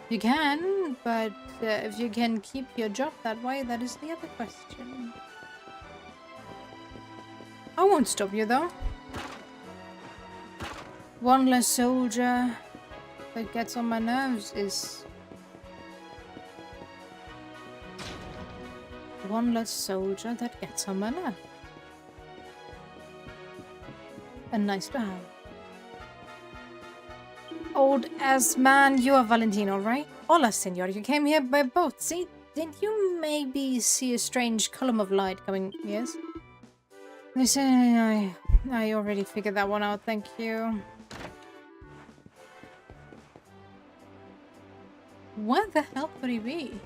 you can, but if you can keep your job that way, that is the other question. I won't stop you, though. One less soldier that gets on my nerves is... One less soldier that gets on my nerves. And nice to have. Old ass man, you are Valentino, right? Hola, senor. You came here by boat. See, didn't you maybe see a strange column of light coming? Yes? Listen, I already figured that one out, thank you. What the hell could he be?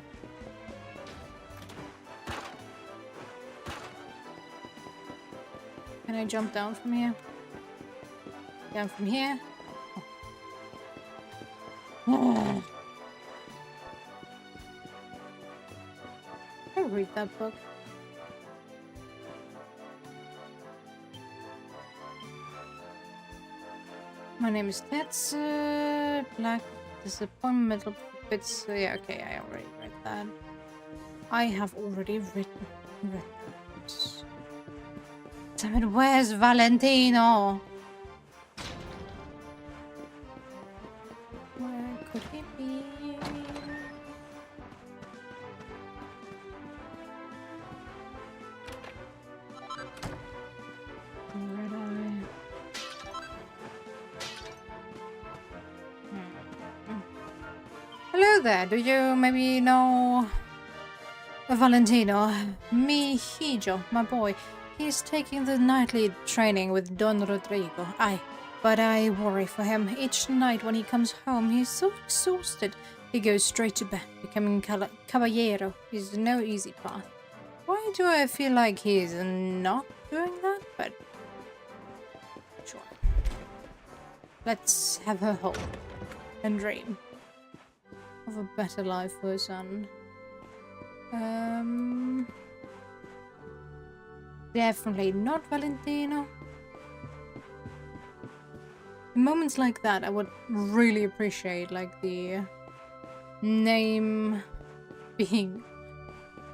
Can I jump down from here? Down from here? Oh. I read that book. My name is Tetsu. Black disappointment, metal bits. Yeah, okay, I already read that. I have already read that. Damn it, where's Valentino? Where could he be? Hello there, do you maybe know Valentino? Mihijo, my boy. He's taking the nightly training with Don Rodrigo. But I worry for him. Each night when he comes home, he's so exhausted. He goes straight to bed. Becoming caballero is no easy path. Why do I feel like he's not doing that? But sure. Let's have her hope and dream of a better life for her son. Definitely not Valentino. In moments like that, I would really appreciate, like, the name being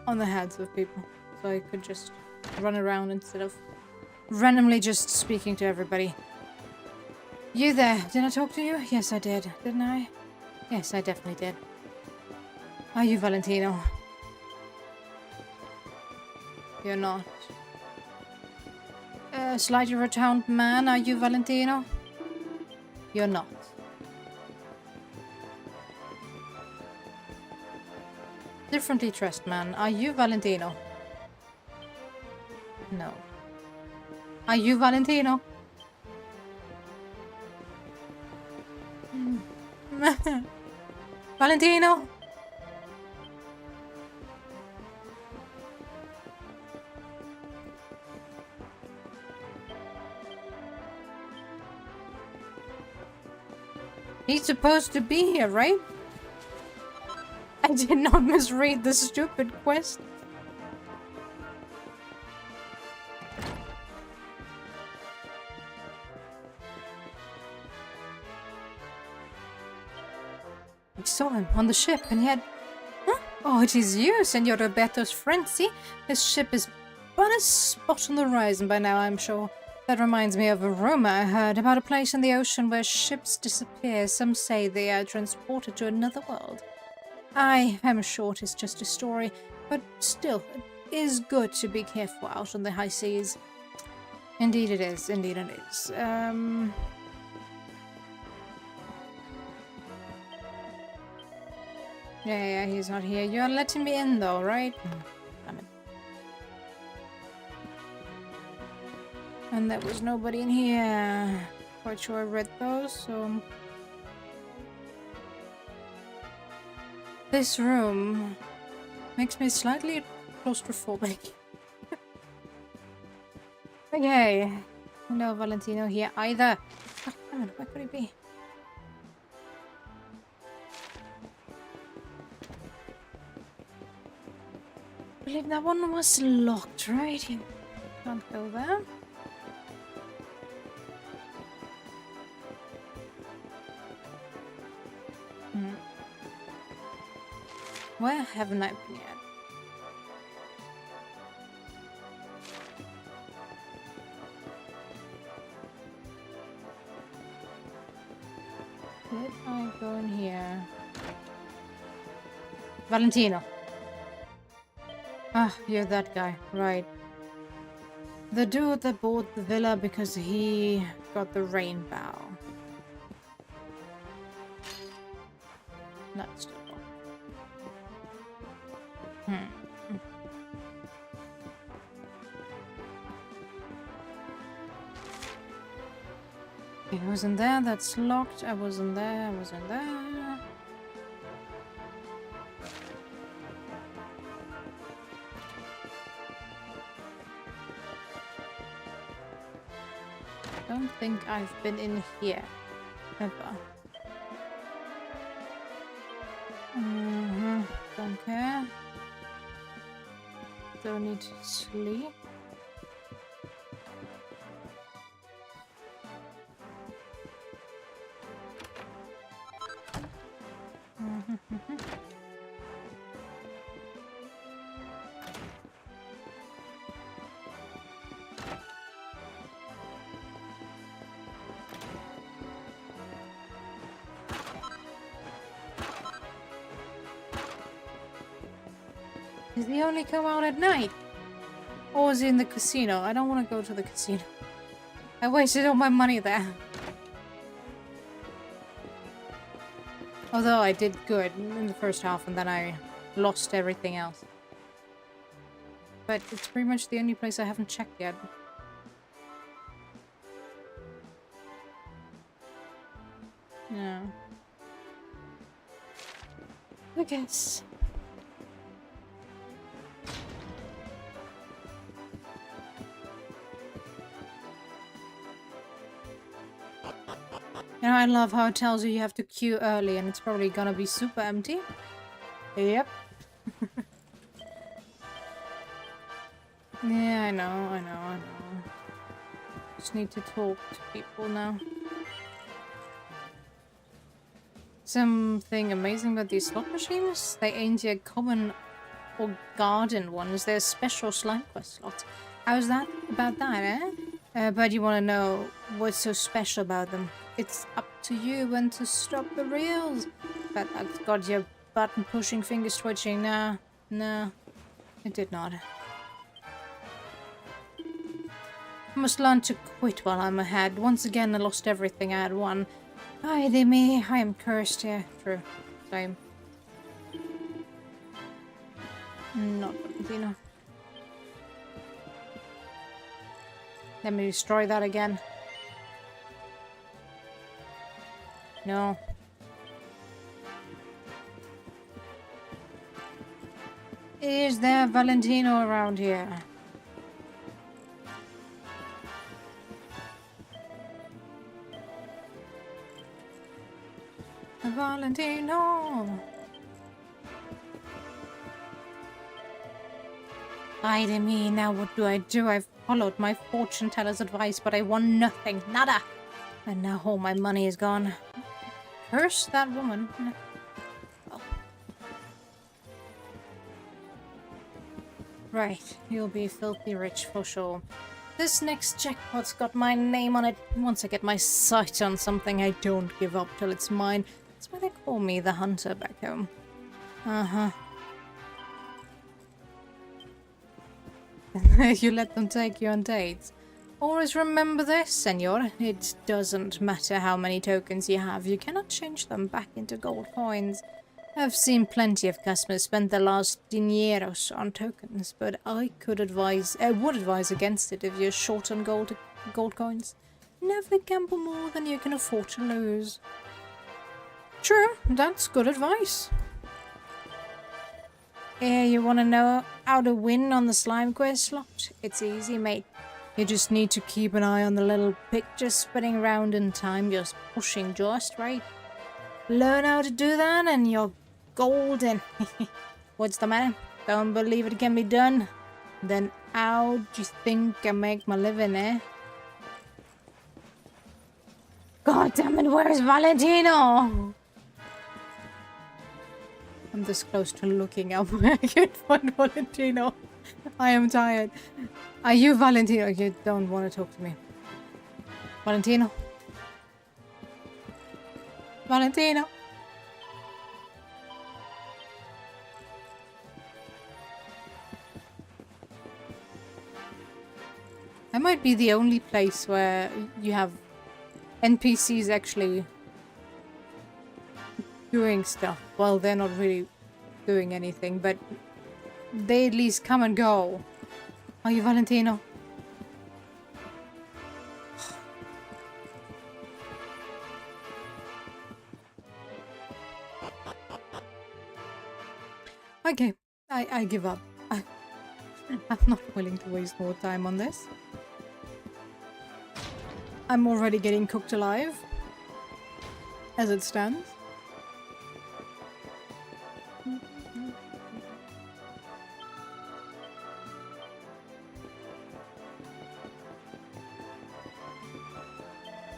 on the heads of people. So I could just run around instead of randomly just speaking to everybody. You there, did I talk to you? Yes, I did, didn't I? Yes, I definitely did. Are you Valentino? You're not. Slightly rotund man, are you Valentino? You're not. differently dressed man. Are you Valentino? No. Are you Valentino? Valentino? He's supposed to be here, right? I did not misread the stupid quest. I saw him on the ship and yet... Huh? Oh, it is you, Senor Roberto's friend. See? His ship is but a spot on the horizon by now, I'm sure. That reminds me of a rumor I heard about a place in the ocean where ships disappear. Some say they are transported to another world. I am sure it is just a story, but still, it is good to be careful out on the high seas. Indeed it is, indeed it is. Yeah, he's not here. You're letting me in though, right? Damn it. And there was nobody in here. Quite sure I read those, so... This room makes me slightly claustrophobic. Okay. No Valentino here either. Oh, damn it, where could he be? I believe that one was locked, right? You can't go there. Where haven't I been yet? Did I go in here? Valentino. Ah, you're that guy, right. The dude that bought the villa because he got the rainbow. That's still locked. I wasn't there, that's locked. I wasn't there, I wasn't there. Don't think I've been in here ever. Don't care. Don't need to sleep. Does he only come out at night? Or is he in the casino? I don't want to go to the casino. I wasted all my money there. Although I did good in the first half and then I lost everything else. But it's pretty much the only place I haven't checked yet. Yeah. I guess. You know, I love how it tells you have to queue early and it's probably gonna be super empty. Yep. Yeah, I know. Just need to talk to people now. Something amazing about these slot machines? They ain't your common or garden ones. They're special slime quest slots. How's that about that, eh? But you want to know what's so special about them? It's up to you when to stop the reels. But that's got your button pushing, fingers twitching. Nah, it did not. I must learn to quit while I'm ahead. Once again, I lost everything I had won. Ay de me, I am cursed here. True. Same. Not Valentino. Let me destroy that again. No. Is there Valentino around here? Valentino! Ay de me, now what do I do? I've followed my fortune teller's advice, but I won nothing. Nada! And now all my money is gone. Curse that woman. Oh. Right, you'll be filthy rich for sure. This next jackpot's got my name on it. Once I get my sight on something, I don't give up till it's mine. That's why they call me the hunter back home. Uh-huh. You let them take you on dates. Always remember this, senor. It doesn't matter how many tokens you have, you cannot change them back into gold coins. I've seen plenty of customers spend their last dineros on tokens, but I would advise against it if you're short on gold coins. Never gamble more than you can afford to lose. True, that's good advice. Yeah, you want to know how to win on the slime quest slot? It's easy, mate. You just need to keep an eye on the little picture spinning around in time, just pushing just right. Learn how to do that and you're golden. What's the matter? Don't believe it can be done? Then how do you think I make my living, eh? God damn it, where's Valentino? I'm this close to looking up where I can find Valentino. I am tired. Are you Valentino? You don't want to talk to me. Valentino? Valentino? That might be the only place where you have NPCs actually doing stuff. Well, they're not really doing anything, but they at least come and go. Are you Valentino? Okay, I give up. I'm not willing to waste more time on this. I'm already getting cooked alive, as it stands.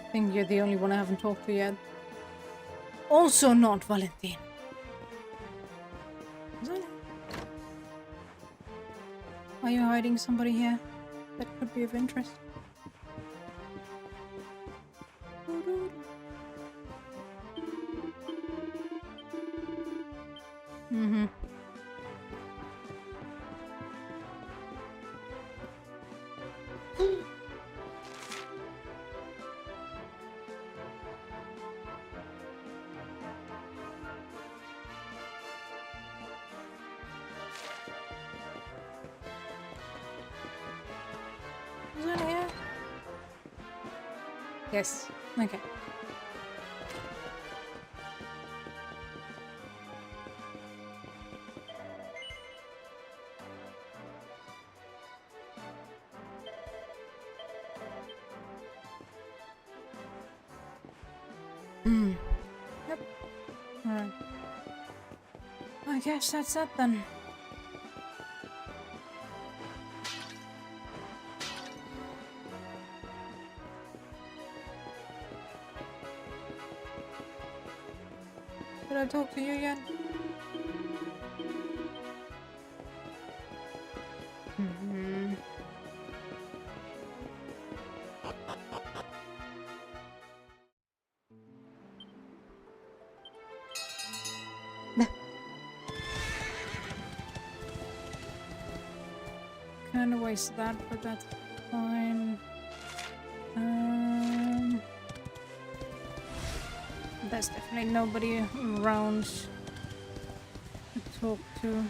I think you're the only one I haven't talked to yet. Also not Valentine. Are you hiding somebody here that could be of interest? Mm-hmm. Is it here? Yes. Okay. Yep. Alright. I guess that's it then. Did I talk to you yet? Kinda wasted that, but that's fine. There's definitely nobody around to talk to.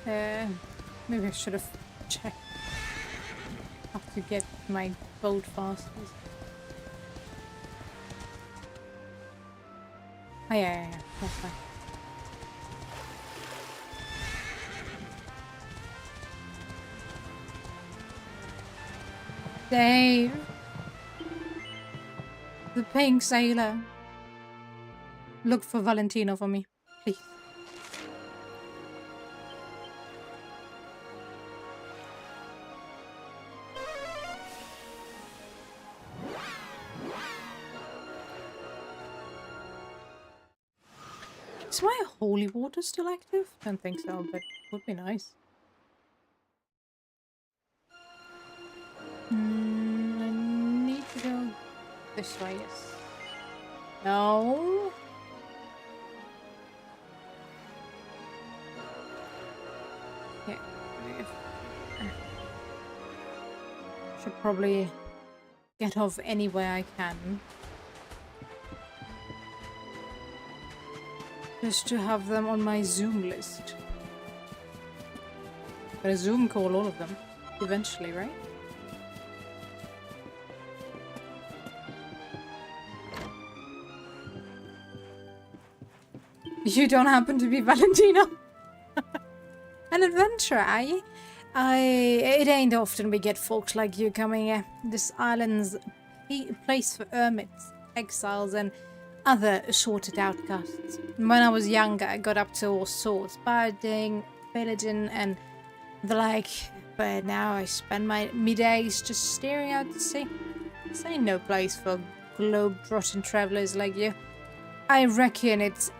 Maybe I should have checked how to get my boat fastest. Oh yeah, that's fine. Dave! The pink sailor. Look for Valentino for me, please. Is my holy water still active? Don't think so, but would be nice. I need to go this way, yes. No. Okay. Should probably get off anywhere I can. Just to have them on my Zoom list. Gonna Zoom call all of them eventually, right? You don't happen to be Valentino? An adventurer, eh? It ain't often we get folks like you coming here. This island's a place for hermits, exiles, and other assorted outcasts. When I was younger, I got up to all sorts, birding, pillaging, and the like. But now I spend my days just staring out to sea. This ain't no place for globe-trotting travelers like you. I reckon it's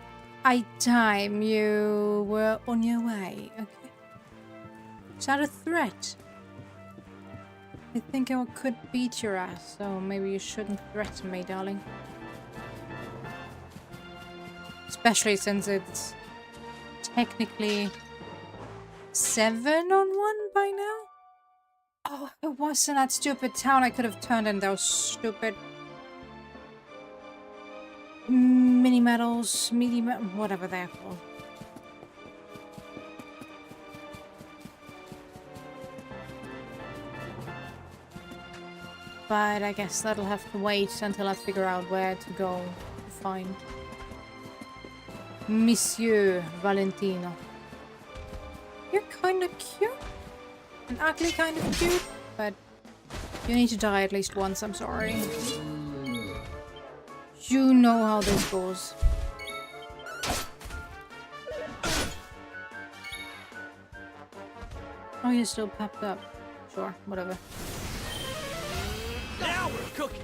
time you were on your way, okay? Is that a threat? I think I could beat your ass, so maybe you shouldn't threaten me, darling. Especially since it's technically 7-on-1 by now? Oh, it wasn't that stupid town I could have turned in those stupid mini medals, whatever they're called. But I guess that'll have to wait until I figure out where to go to find Monsieur Valentino. You're kind of cute. And ugly kind of cute, but you need to die at least once, I'm sorry. You know how this goes. Oh, you're still popped up. Sure, whatever. Now we're cooking.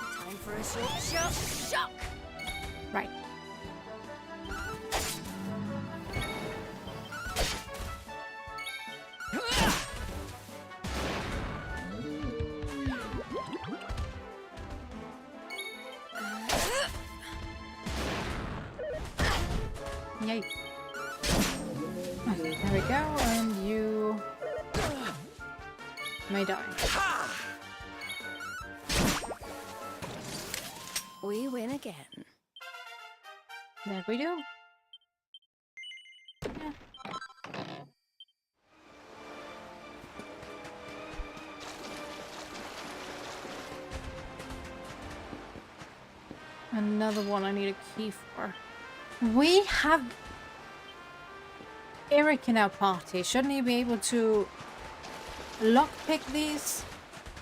Time for a short shock. Right. Yay. Okay, there we go, and you may die. We win again. There we do. Another one I need a key for. We have Eric in our party. Shouldn't he be able to lockpick these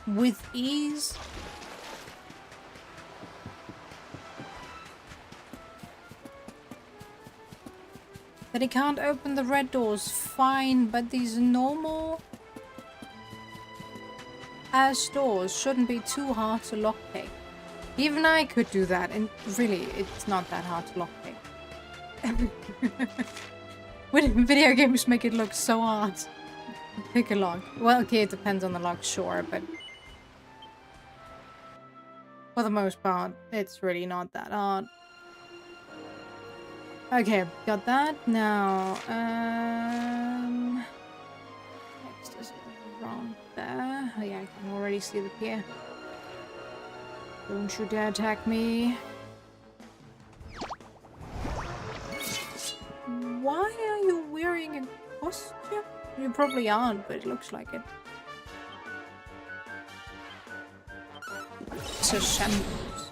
with ease? That he can't open the red doors, fine, but these normal ass doors shouldn't be too hard to lockpick. Even I could do that, and really, it's not that hard to lockpick. When video games make it look so hard to pick a lock. Well, okay, it depends on the lock, sure, but for the most part, it's really not that hard. Okay, got that. Now, next is around there. Oh yeah, I can already see the pier. Don't you dare attack me. Why are you wearing a costume? You probably aren't, but it looks like it. It's a shambles.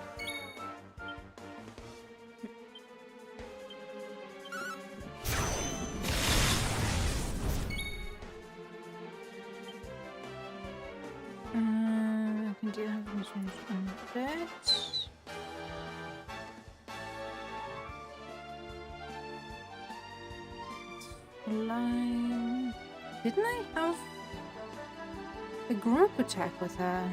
Do you have missions on that? Line. Didn't I have a group attack with her?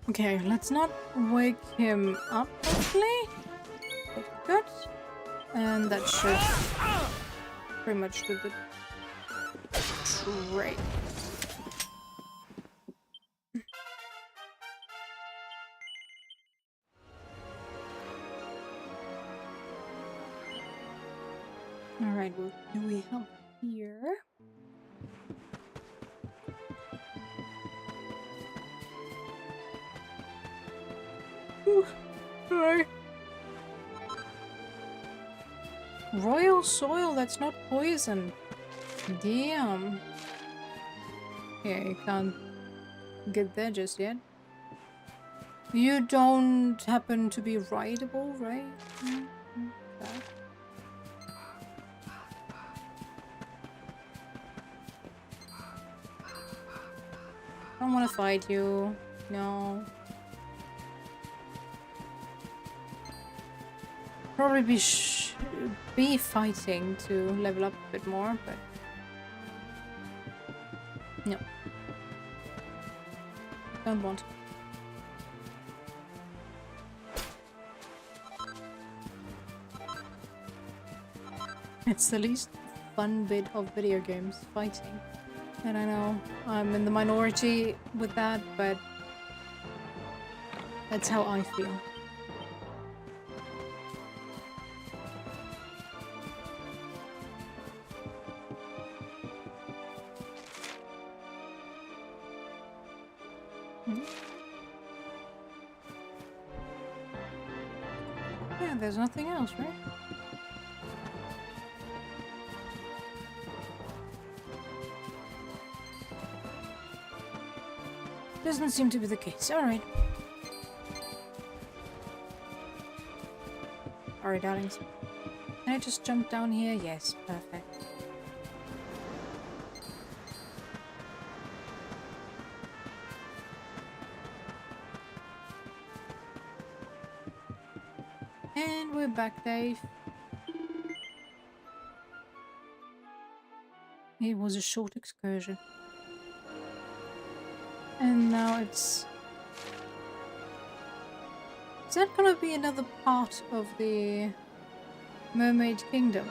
Okay, let's not wake him up, hopefully. Good. And that should pretty much do the trick. Alright, what do we have here? Alright. Royal soil, that's not poison. Damn. Yeah, you can't get there just yet. You don't happen to be rideable, right? Okay. I don't want to fight you. No. Probably be fighting to level up a bit more, but no. Don't want. It's the least fun bit of video games, fighting. And I know I'm in the minority with that, but that's how I feel. Yeah, there's nothing else, right? Doesn't seem to be the case. Alright. Alright, darlings. Can I just jump down here? Yes, perfect. And we're back, Dave. It was a short excursion. And now it's... Is that gonna be another part of the Mermaid Kingdom?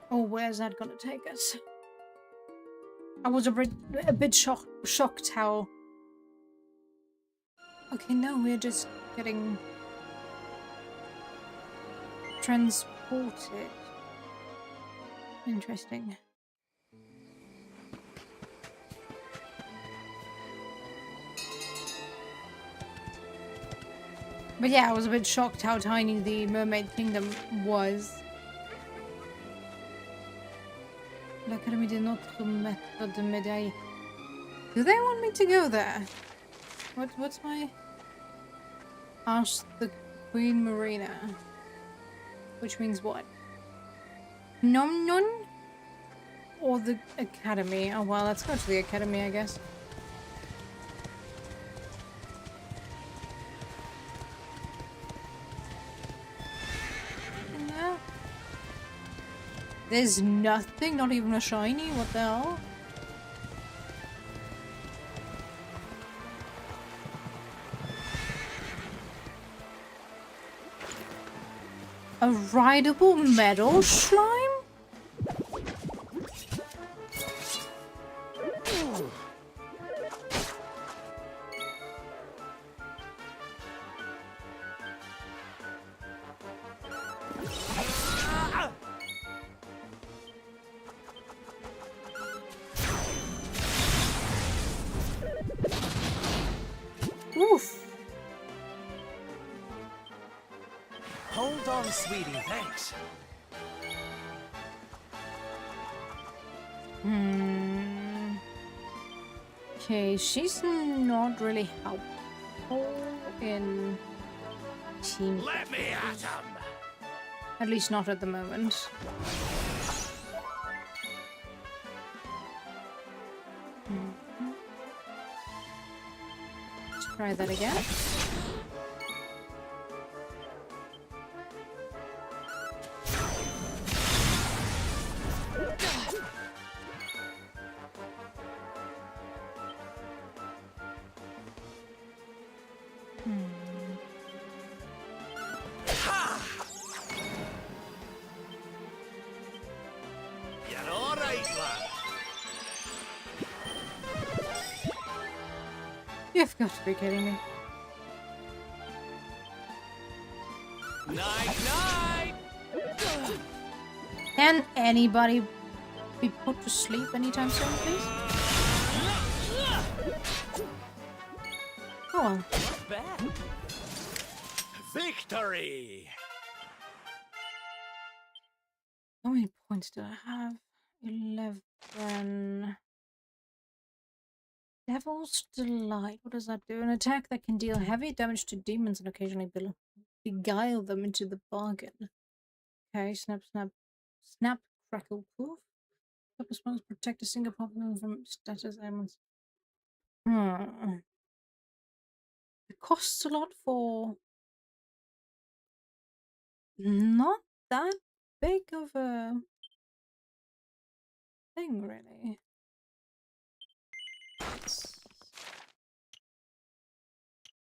Or where's that gonna take us? I was a bit shocked how... Okay, no, we're just getting transported. Interesting. But yeah, I was a bit shocked how tiny the Mermaid Kingdom was. L'Académie de Notre Maître de Médaille. Do they want me to go there? What's my... Ask the Queen Marina. Which means what? Nom Nom? Or the Academy? Oh well, let's go to the Academy, I guess. No. There's nothing, not even a shiny, what the hell? A rideable metal slime? Oof. Hold on, sweetie, thanks. Okay, she's not really helpful in team. Let me at him! At least not at the moment. Let's try that again. You're all right, lad. You've got to be kidding me. Night, night! Can anybody be put to sleep anytime soon, please? Oh well. Not bad. Victory! How many points do I have? 11. Devil's Delight. What does that do? An attack that can deal heavy damage to demons and occasionally beguile them into the bargain. Okay, snap, snap, snap, crackle, poof. Couple spells protect a single Pokemon from status ailments. It costs a lot for not that big of a thing, really.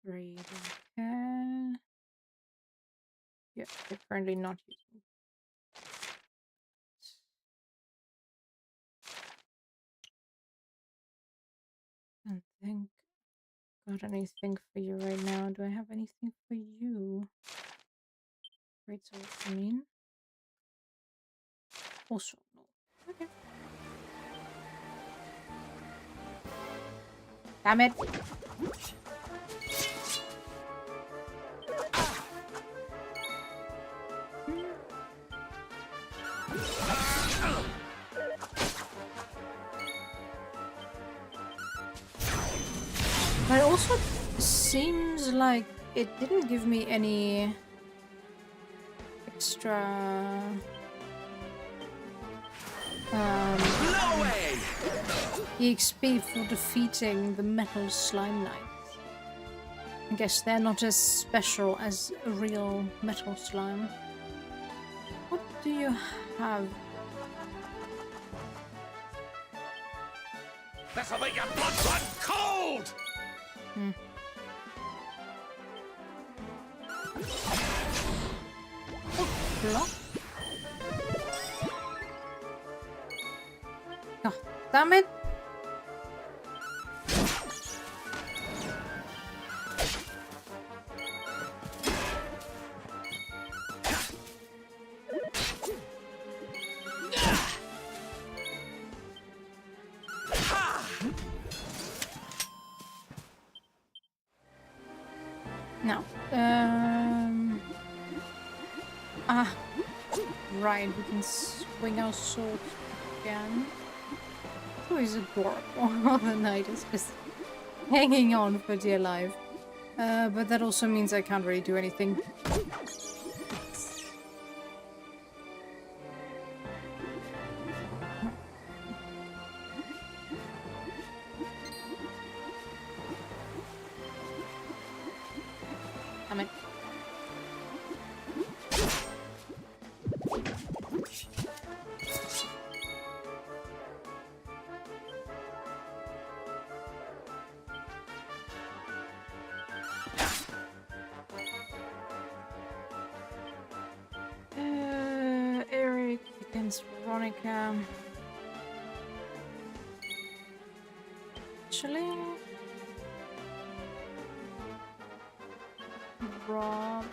Read care. Yeah, they're currently not using. I don't think got anything for you right now. Do I have anything for you? Great sword, I mean. Also, no. Okay. Damn it! But it also seems like it didn't give me any extra No way! EXP for defeating the metal slime knights. I guess they're not as special as a real metal slime. What do you have? This'll make your blood run cold! Block? Oh, damn it! No. Right, we can swing our swords again. Oh, he's adorable. The knight is just hanging on for dear life. But that also means I can't really do anything. Damn it. Miss Veronica. Actually, Rob.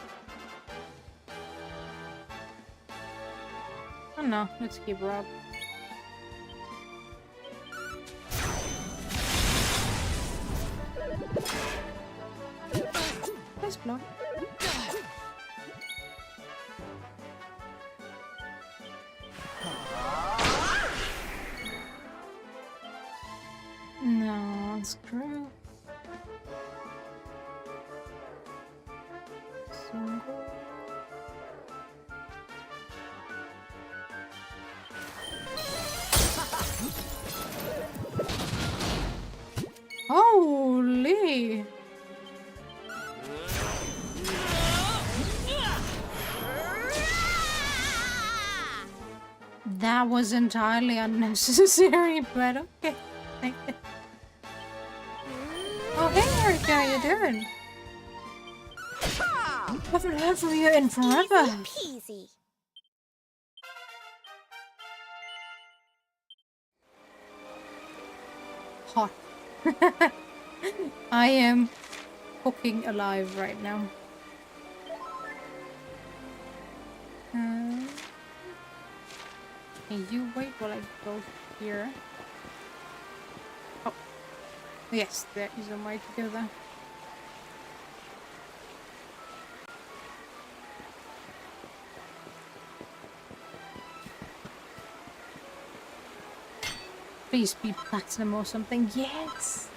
Oh no, let's keep Rob. Nice block. No, screw. Single. Holy! That was entirely unnecessary, but okay. Oh, hey, Erica, how you doing? Haven't heard from you in forever. Peasy. Hot. I am cooking alive right now. Can you wait while I go here? Oh. Yes, there is a way to go there. Please be platinum or something. Yes!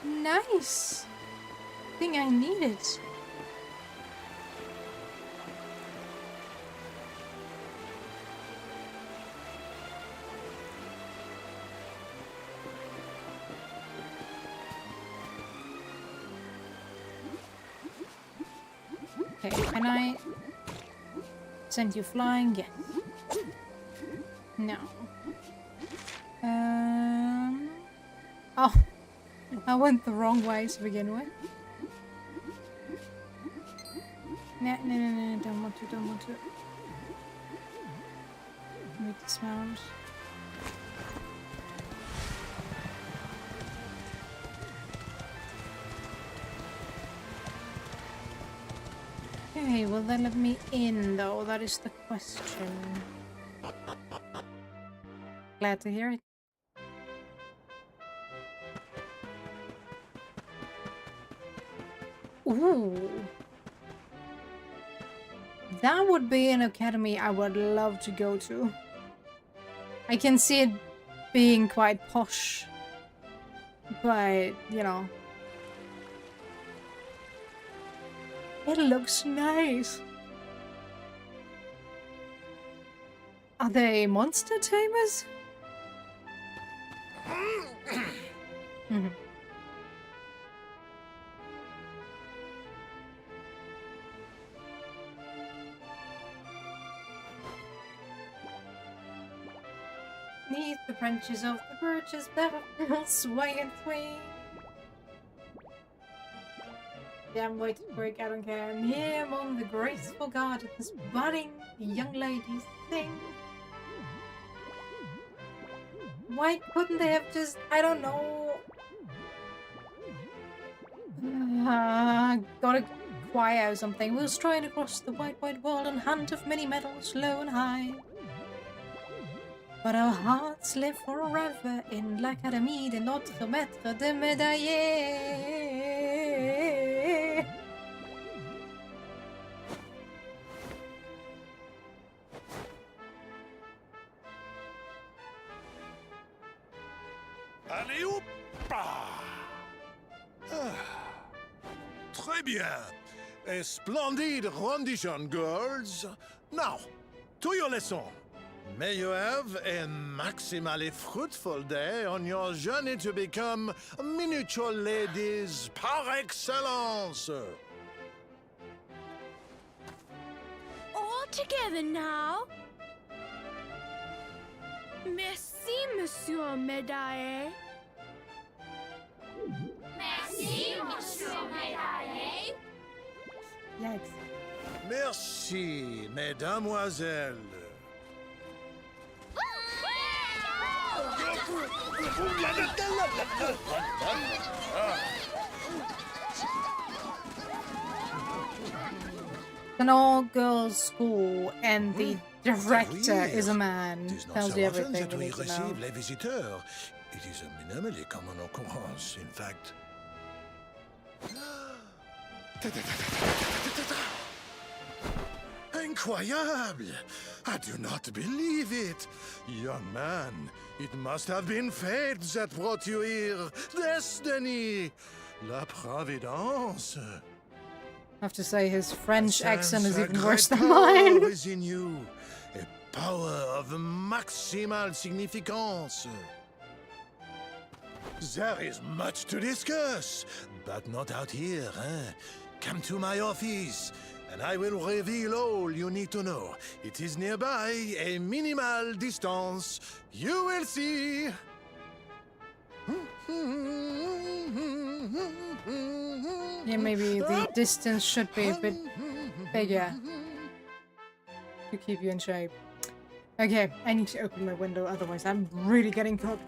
Nice! I think I need it. Okay, can I send you flying? Yeah. No. Oh, I went the wrong way to begin with. No, don't want to. Make dismount. Okay, will they let me in though? That is the question. Glad to hear it. Ooh. That would be an academy I would love to go to. I can see it being quite posh. But, you know. It looks nice. Are they monster tamers? Neath the branches of the birches, that'll sway and swing. Yeah, I'm waiting for it, I don't care. I'm here among the graceful gardens, budding young ladies sing. Why couldn't they have just, I don't know. Got a choir or something. We'll stride across the wide, wide world and hunt of many meadows, low and high. But our hearts live forever in l'Académie de notre maître de médaillé. Allez, hop! Très bien. A splendid rendition, girls. Now, to your lesson. May you have a maximally fruitful day on your journey to become miniature ladies par excellence. All together now. Merci, Monsieur Médaillé. Merci, Monsieur Médaillé. Yikes. Merci, mesdemoiselles. An all-girls school, and the director is a man. It is not Tells so you often everything that you we need to know. receive les visiteurs. It is a minimally common occurrence, in fact. Incroyable! I do not believe it! Young man, it must have been fate that brought you here! Destiny! La Providence! I have to say, his French accent is A even worse great than power mine. is in you. A power of maximal significance. There is much to discuss, but not out here, eh? Come to my office, and I will reveal all you need to know. It is nearby, a minimal distance. You will see. Yeah, maybe the distance should be a bit bigger to keep you in shape. Okay, I need to open my window, otherwise I'm really getting cooked.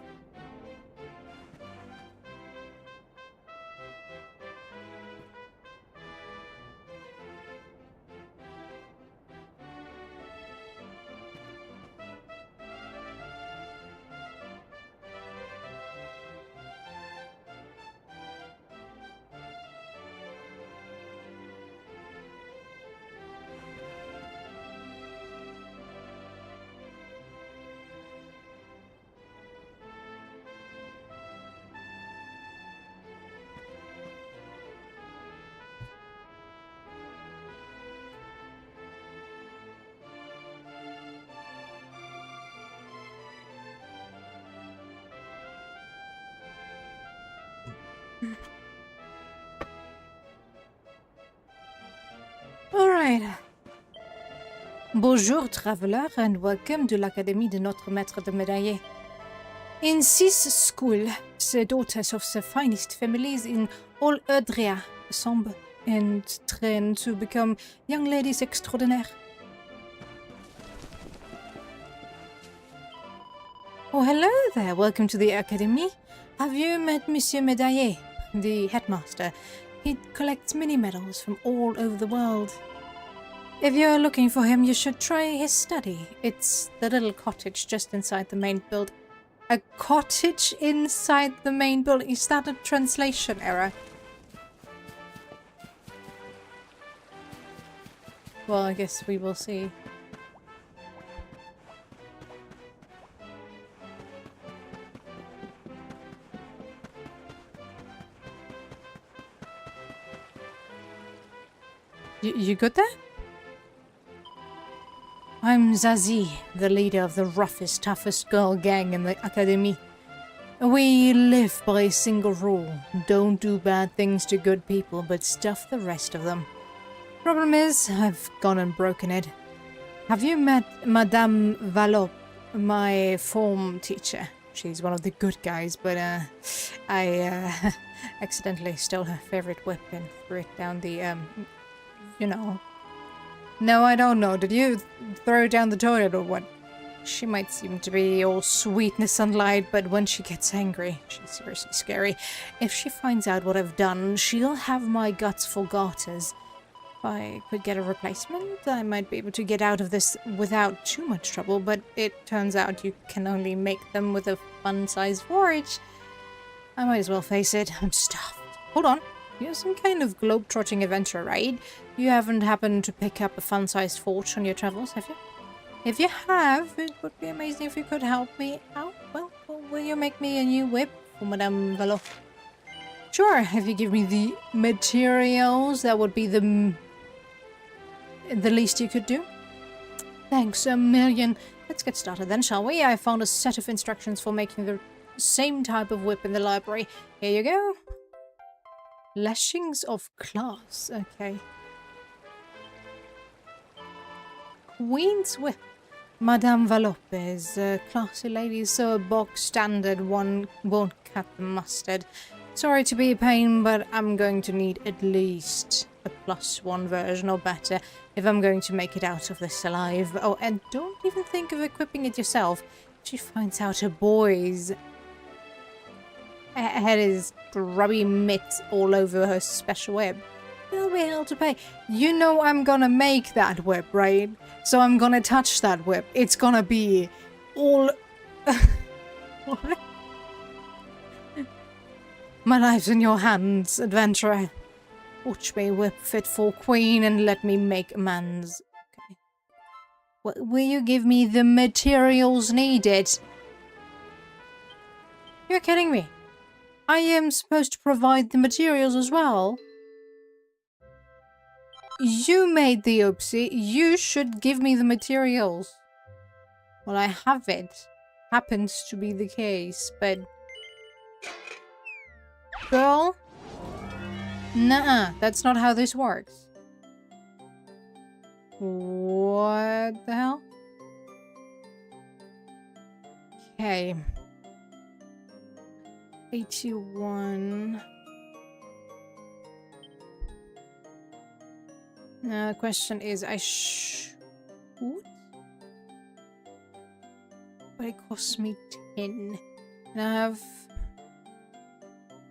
Alright. Bonjour, traveler, and welcome to l'Académie de Notre Maître de Médaillé. In this school, the daughters of the finest families in all Erdrea assemble and train to become young ladies extraordinaire. Oh, hello there. Welcome to the Academy. Have you met Monsieur Médaillé, the headmaster? He collects mini medals from all over the world. If you're looking for him, you should try his study. It's the little cottage just inside the main building. A cottage inside the main building? Is that a translation error? Well, I guess we will see. You good there? I'm Zazie, the leader of the roughest, toughest girl gang in the Academy. We live by a single rule. Don't do bad things to good people, but stuff the rest of them. Problem is, I've gone and broken it. Have you met Madame Valop, my form teacher? She's one of the good guys, but I accidentally stole her favorite whip and threw it down the, you know. No, I don't know. Did you throw it down the toilet or what? She might seem to be all sweetness and light, but when she gets angry, she's seriously scary. If she finds out what I've done, she'll have my guts for garters. If I could get a replacement, I might be able to get out of this without too much trouble, but it turns out you can only make them with a fun-sized forage. I might as well face it. I'm stuffed. Hold on. You're some kind of globe-trotting adventurer, right? You haven't happened to pick up a fun-sized forge on your travels, have you? If you have, it would be amazing if you could help me out. Well, will you make me a new whip for Madame Valo? Sure, if you give me the materials, that would be the least you could do. Thanks a million. Let's get started then, shall we? I found a set of instructions for making the same type of whip in the library. Here you go. Lashings of class. Okay. Queen's whip. Madame Valopes, a classy lady, so a box standard one won't cut the mustard. Sorry to be a pain, but I'm going to need at least a +1 version or better if I'm going to make it out of this alive. Oh, and don't even think of equipping it yourself. If she finds out her boys had his grubby mitts all over her special whip. There'll be hell to pay. You know I'm gonna make that whip, right? So I'm gonna touch that whip. It's gonna be all... What? My life's in your hands, adventurer. Watch me whip fit for queen and let me make amends. Okay. Will you give me the materials needed? You're kidding me. I am supposed to provide the materials as well. You made the oopsie. You should give me the materials. Well, I have it. Happens to be the case, but... Girl? Nuh-uh. That's not how this works. What the hell? Okay. 81... Now the question is, what? But it costs me 10. And I have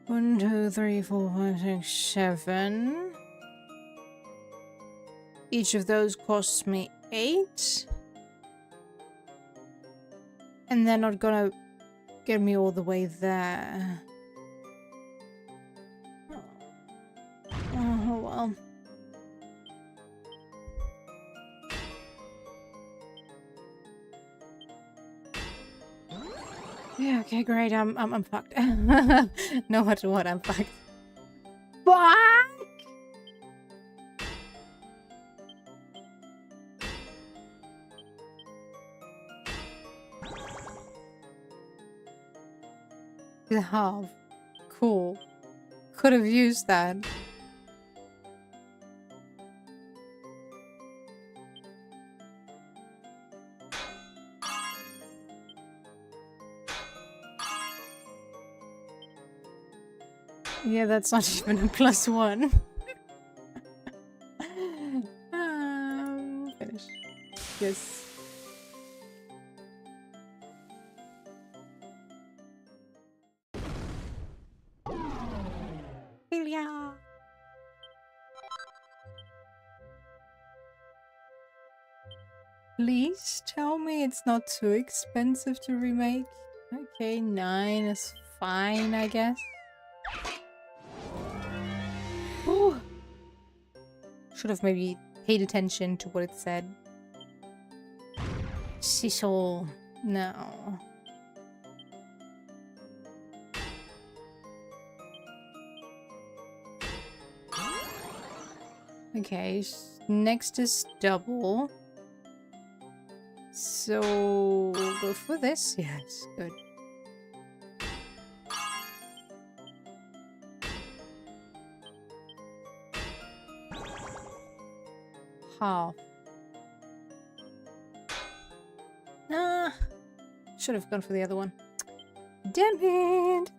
1, 2, 3, 4, 5, 6, 7. Each of those costs me 8. And they're not gonna get me all the way there. Oh well. Yeah, okay, great. I'm fucked. No matter what, I'm fucked. Fuck! The half. Cool. Could have used that. Yeah, that's not even a +1. Finish. Yes. Yeah. Please tell me it's not too expensive to remake. Okay, 9 is fine, I guess. Ooh. Should have maybe paid attention to what it said. Cecil, no. Okay, next is double. So we'll go for this. Yes, good. Half. Nah. Should have gone for the other one. Damn it!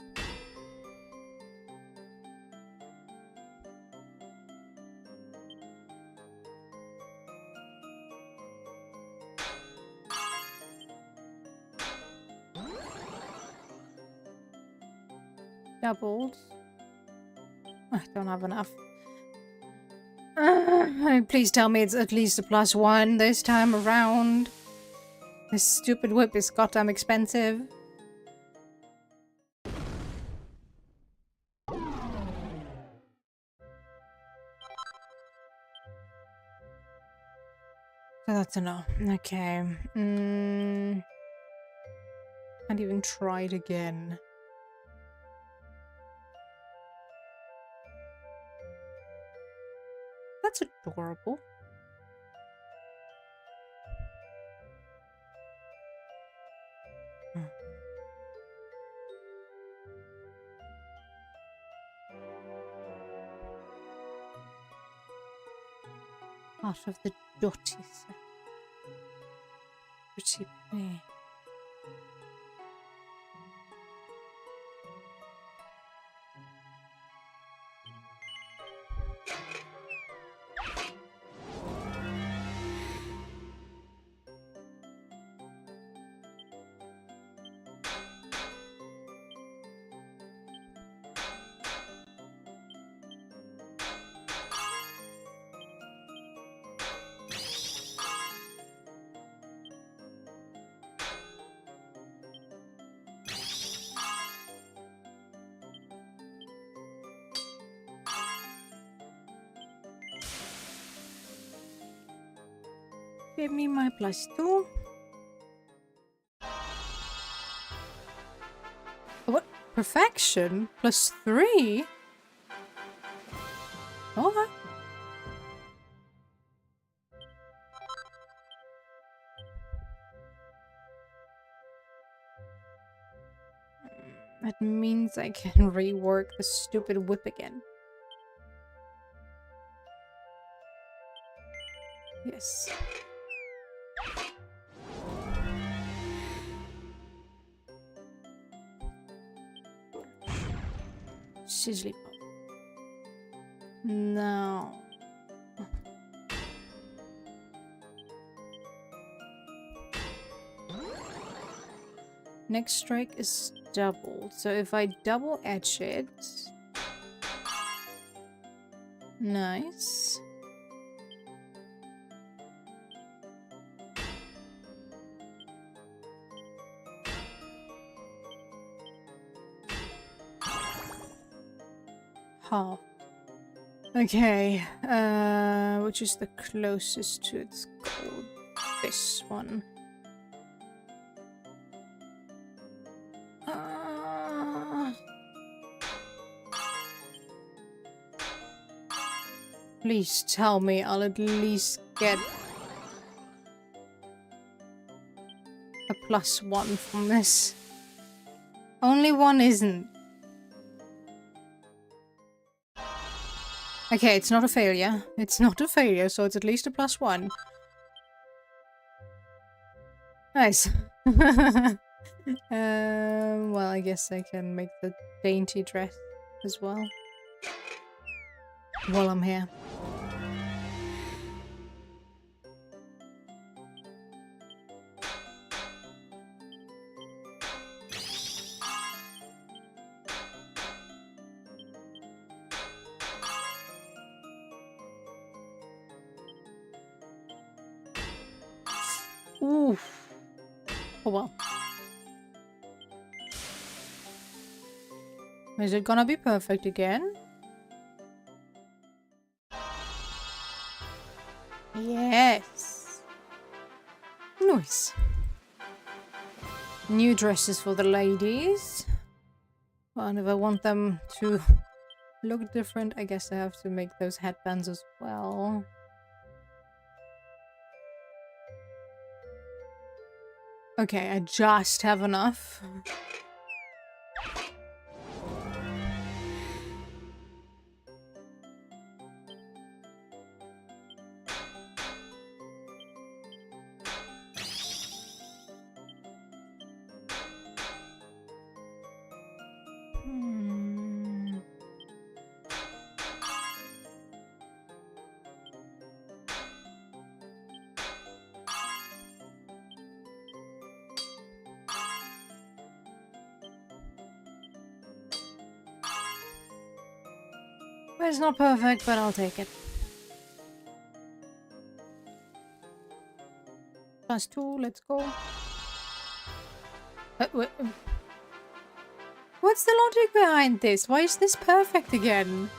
Doubled. I don't have enough. Please tell me it's at least a +1 this time around. This stupid whip is goddamn expensive. So that's a no. Okay. Can't even try it again. That's adorable. Part of the dotty set. Pretty play. Give me my +2. What? Perfection? +3? Okay. That means I can rework the stupid whip again. Yes. Sizzly pop. No. Next strike is double. So if I double edge it. Nice. Half. Okay, which is the closest to its goal? This one. Please tell me I'll at least get a +1 from this. Only one isn't. Okay, it's not a failure. It's not a failure, so it's at least a +1. Nice. Well, I guess I can make the dainty dress as well. While I'm here. Oof. Oh well. Is it gonna be perfect again? Yes. Nice. New dresses for the ladies. Well, and if I want them to look different, I guess I have to make those headbands as well. Okay, I just have enough. It's not perfect, but I'll take it. +2, let's go. What's the logic behind this? Why is this perfect again?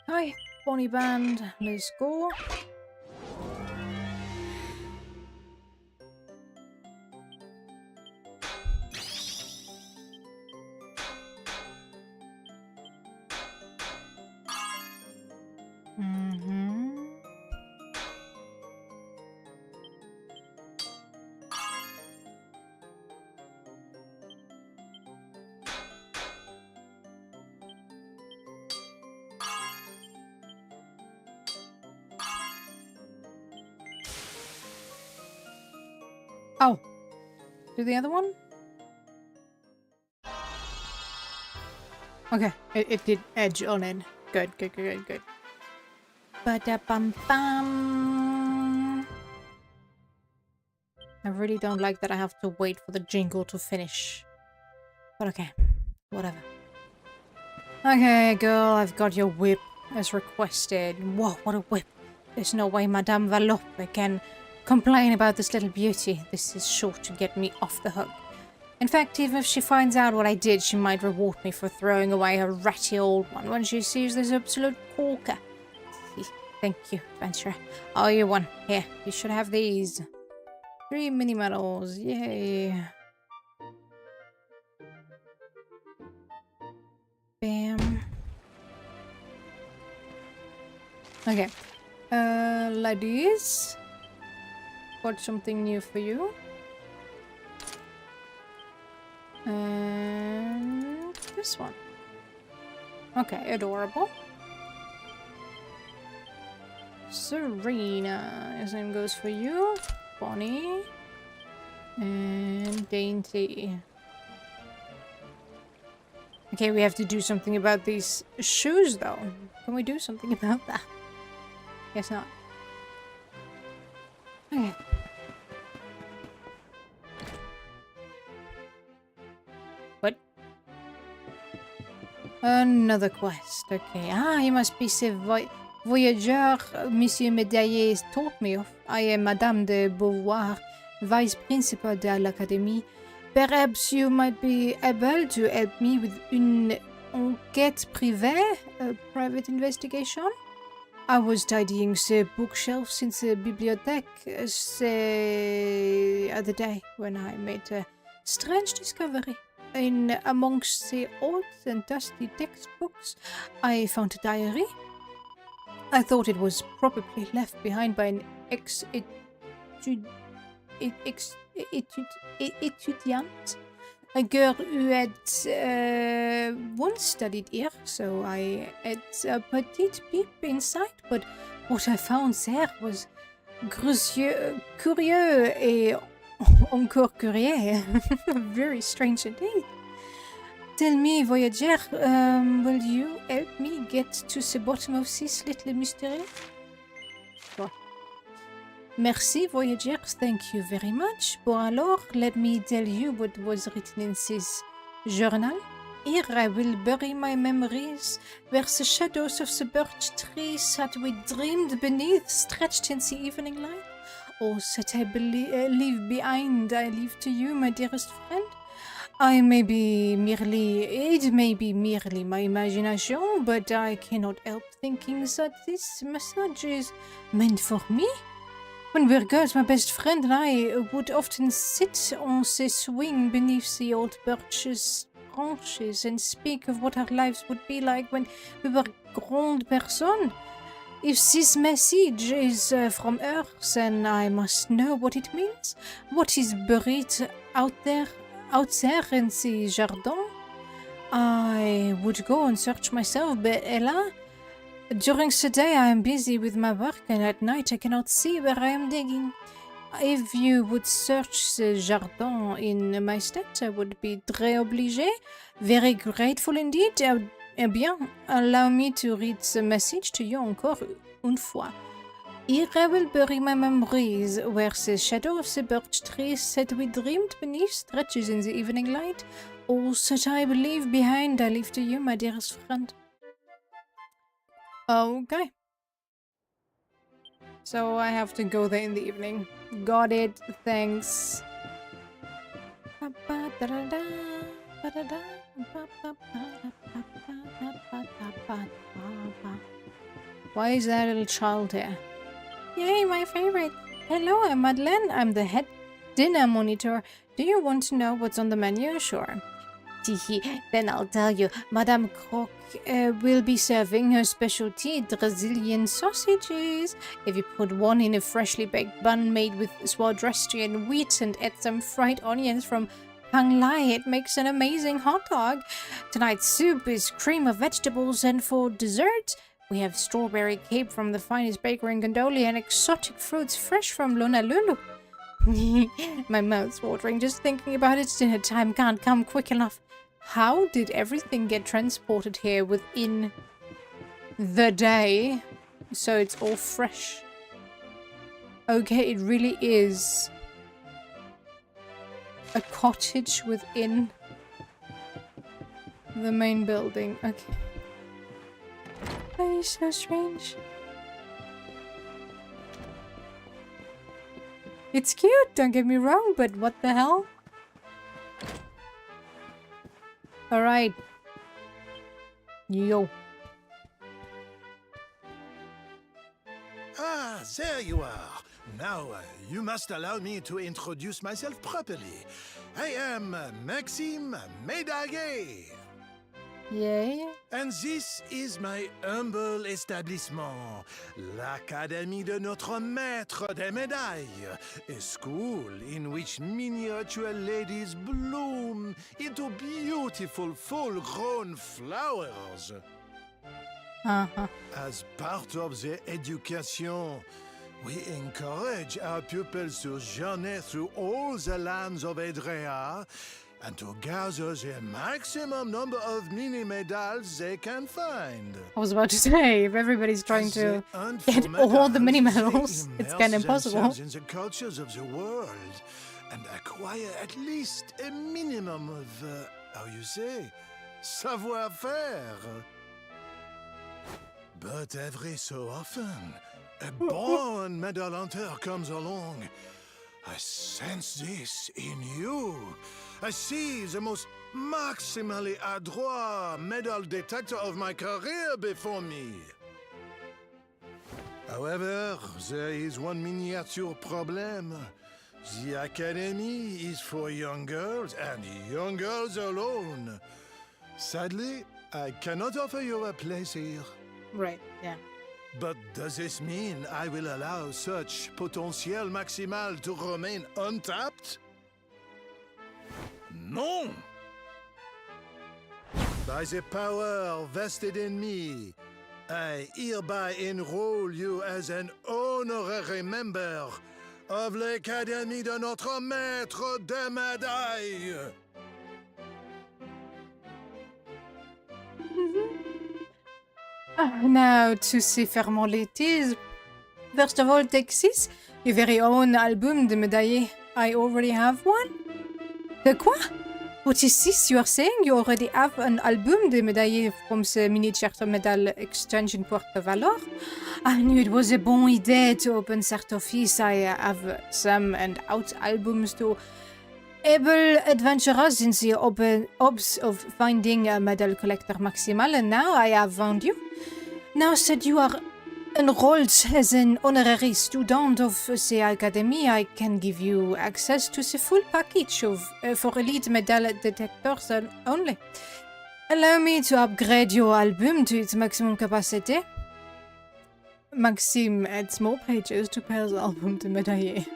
Okay, Bonnie Band, let's go. Oh, do the other one? Okay, it did edge on it. Good. Ba-da-bum-bum. I really don't like that I have to wait for the jingle to finish. But okay, whatever. Okay, girl, I've got your whip as requested. Whoa, what a whip. There's no way Madame Valope can complain about this little beauty. This is sure to get me off the hook. In fact, even if she finds out what I did, she might reward me for throwing away her ratty old one when she sees this absolute corker. Thank you, adventurer. Oh, you won. Here, you should have these. 3 mini medals. Yay. Bam. Okay. Ladies. Got something new for you. And this one. Okay, adorable. Serena. The same goes for you. Bonnie. And Dainty. Okay, we have to do something about these shoes, though. Can we do something about that? Guess not. Okay. What? Another quest. Okay. Ah, he must be the voyageur Monsieur Médaillé taught me of. I am Madame de Beauvoir, vice principal de l'Académie. Perhaps you might be able to help me with une enquête privée, a private investigation? I was tidying the bookshelves in the bibliothèque the other day when I made a strange discovery. In amongst the old and dusty textbooks, I found a diary. I thought it was probably left behind by an étudiante, a girl who had once studied here, so I had a petite peep inside, but what I found there was curieux et encore curieux. Very strange indeed. Tell me, voyageur, will you help me get to the bottom of this little mystery? Sure. Merci, voyageurs, thank you very much. Bon alors, let me tell you what was written in this journal. Here I will bury my memories, where the shadows of the birch trees that we dreamed beneath stretched in the evening light. All that I leave behind, I leave to you, my dearest friend. It may be merely my imagination, but I cannot help thinking that this message is meant for me. When we were girls, my best friend and I would often sit on the swing beneath the old birch's branches and speak of what our lives would be like when we were grand personnes. If this message is from Earth, then I must know what it means. What is buried out there in the jardin? I would go and search myself, but Ella, during the day I am busy with my work, and at night I cannot see where I am digging. If you would search the jardin in my stead, I would be très obligé, very grateful indeed. Eh bien, allow me to read the message to you encore une fois. Here I will bury my memories, where the shadow of the birch trees that we dreamed beneath stretches in the evening light. All that I leave behind, I leave to you, my dearest friend. Okay. So I have to go there in the evening. Got it, thanks. Why is that little child here? Yay, my favorite. Hello, I'm Madeleine. I'm the head dinner monitor. Do you want to know what's on the menu? Sure. Then I'll tell you. Madame Croc will be serving her specialty, Brazilian sausages. If you put one in a freshly baked bun made with Swadrestrian wheat and add some fried onions from Hang Lai, it makes an amazing hot dog. Tonight's soup is cream of vegetables, and for dessert, we have strawberry cake from the finest bakery in Gondolia and exotic fruits fresh from Honolulu. My mouth's watering just thinking about it. Dinner time can't come quick enough. How did everything get transported here within the day so it's all fresh? Okay, it really is a cottage within the main building. Okay. That is so strange. It's cute, don't get me wrong, but what the hell? Alright. Yo. Ah, there you are. Now, you must allow me to introduce myself properly. I am Maxime Médaillé. Yay. And this is my humble establishment, l'Académie de Notre Maître des Médailles, a school in which miniature ladies bloom into beautiful full-grown flowers. Uh-huh. As part of the education, we encourage our pupils to journey through all the lands of Edrea and to gather the maximum number of mini medals they can find. I was about to say, if everybody's trying to get all the mini medals, it's kind of impossible. In the cultures of the world and acquire at least a minimum of, how you say, savoir-faire. But every so often, a born medal hunter comes along. I sense this in you. I see the most maximally adroit medal detector of my career before me. However, there is one miniature problem. The academy is for young girls and young girls alone. Sadly, I cannot offer you a place here. Right, yeah. But does this mean I will allow such potentiel maximal to remain untapped? No! By the power vested in me, I hereby enroll you as an honorary member of l'Académie de Notre Maître des Médailles. Now, to see formalities. First of all, Texas, your very own album de médaillé. I already have one? De quoi? What is this you are saying? You already have an album de médaillé from the miniature medal exchange in Puerto Valor? I knew it was a bon idea to open that office. I have some and out albums to able adventurers in the hopes of finding a medal collector maximal, and now I have found you. Now that you are enrolled as an honorary student of the Academy, I can give you access to the full package of for elite medal detectors only. Allow me to upgrade your album to its maximum capacity. Maxime adds more pages to Pear's album de médaillé.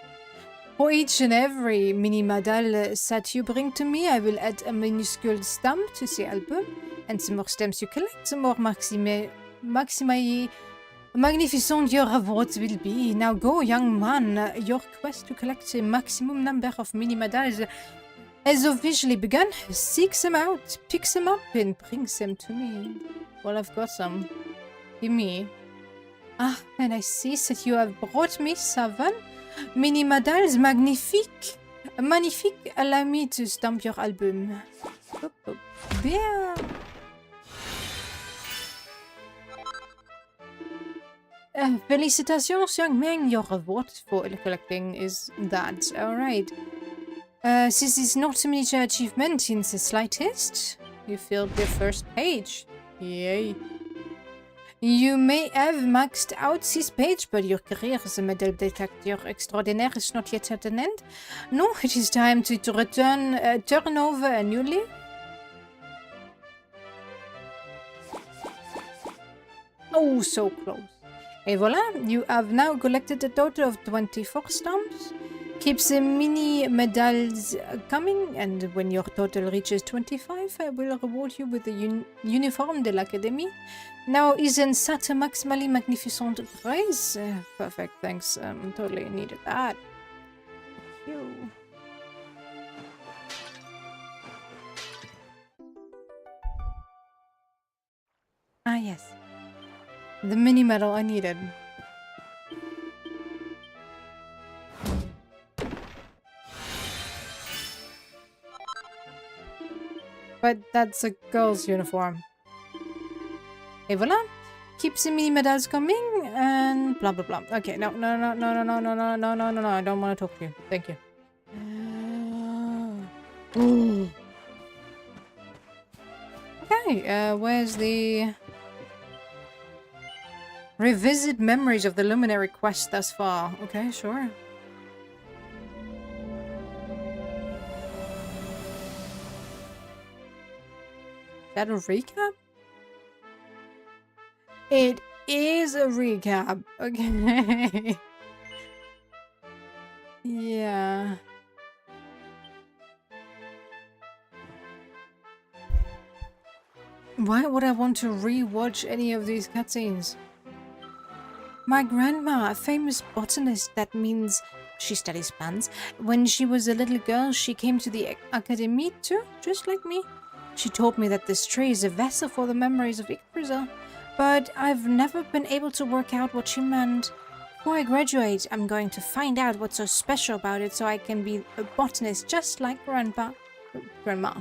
For each and every mini medal that you bring to me, I will add a minuscule stamp to the album, and the more stamps you collect, the more magnificent your rewards will be. Now go, young man. Your quest to collect the maximum number of mini medals has officially begun. Seek them out, pick them up, and bring them to me. Well, I've got some. Give me. Ah, and I see that you have brought me 7 mini medals. Magnifique. Magnifique. Allow me to stamp your album. Hop, hop. Bien. Felicitations, young man. Your reward for collecting is that. Alright. This is not a miniature achievement in the slightest. You filled the first page. Yay. You may have maxed out this page, but your career as a medal detector extraordinaire is not yet at an end. No, it is time to turn over a new leaf. Oh, so close. Et voilà, you have now collected a total of 24 stamps. Keep the mini medals coming, and when your total reaches 25, I will reward you with the uniform de l'Académie. Now, isn't that a maximally magnificent prize? Perfect, thanks. Totally needed that. Thank you. Ah, yes. The mini medal I needed. But that's a girl's uniform. Et voilà. Keep the mini medals coming and blah blah blah. Okay, no. I don't want to talk to you. Thank you. Okay, where's the... Revisit memories of the Luminary quest thus far. Okay, sure. Is that a recap? It is a recap. Okay. Yeah. Why would I want to re-watch any of these cutscenes? My grandma, a famous botanist, that means she studies plants. When she was a little girl, she came to the academy too, just like me. She told me that this tree is a vessel for the memories of Yggdrasil, but I've never been able to work out what she meant. Before I graduate, I'm going to find out what's so special about it so I can be a botanist just like Grandma. Not Grandma.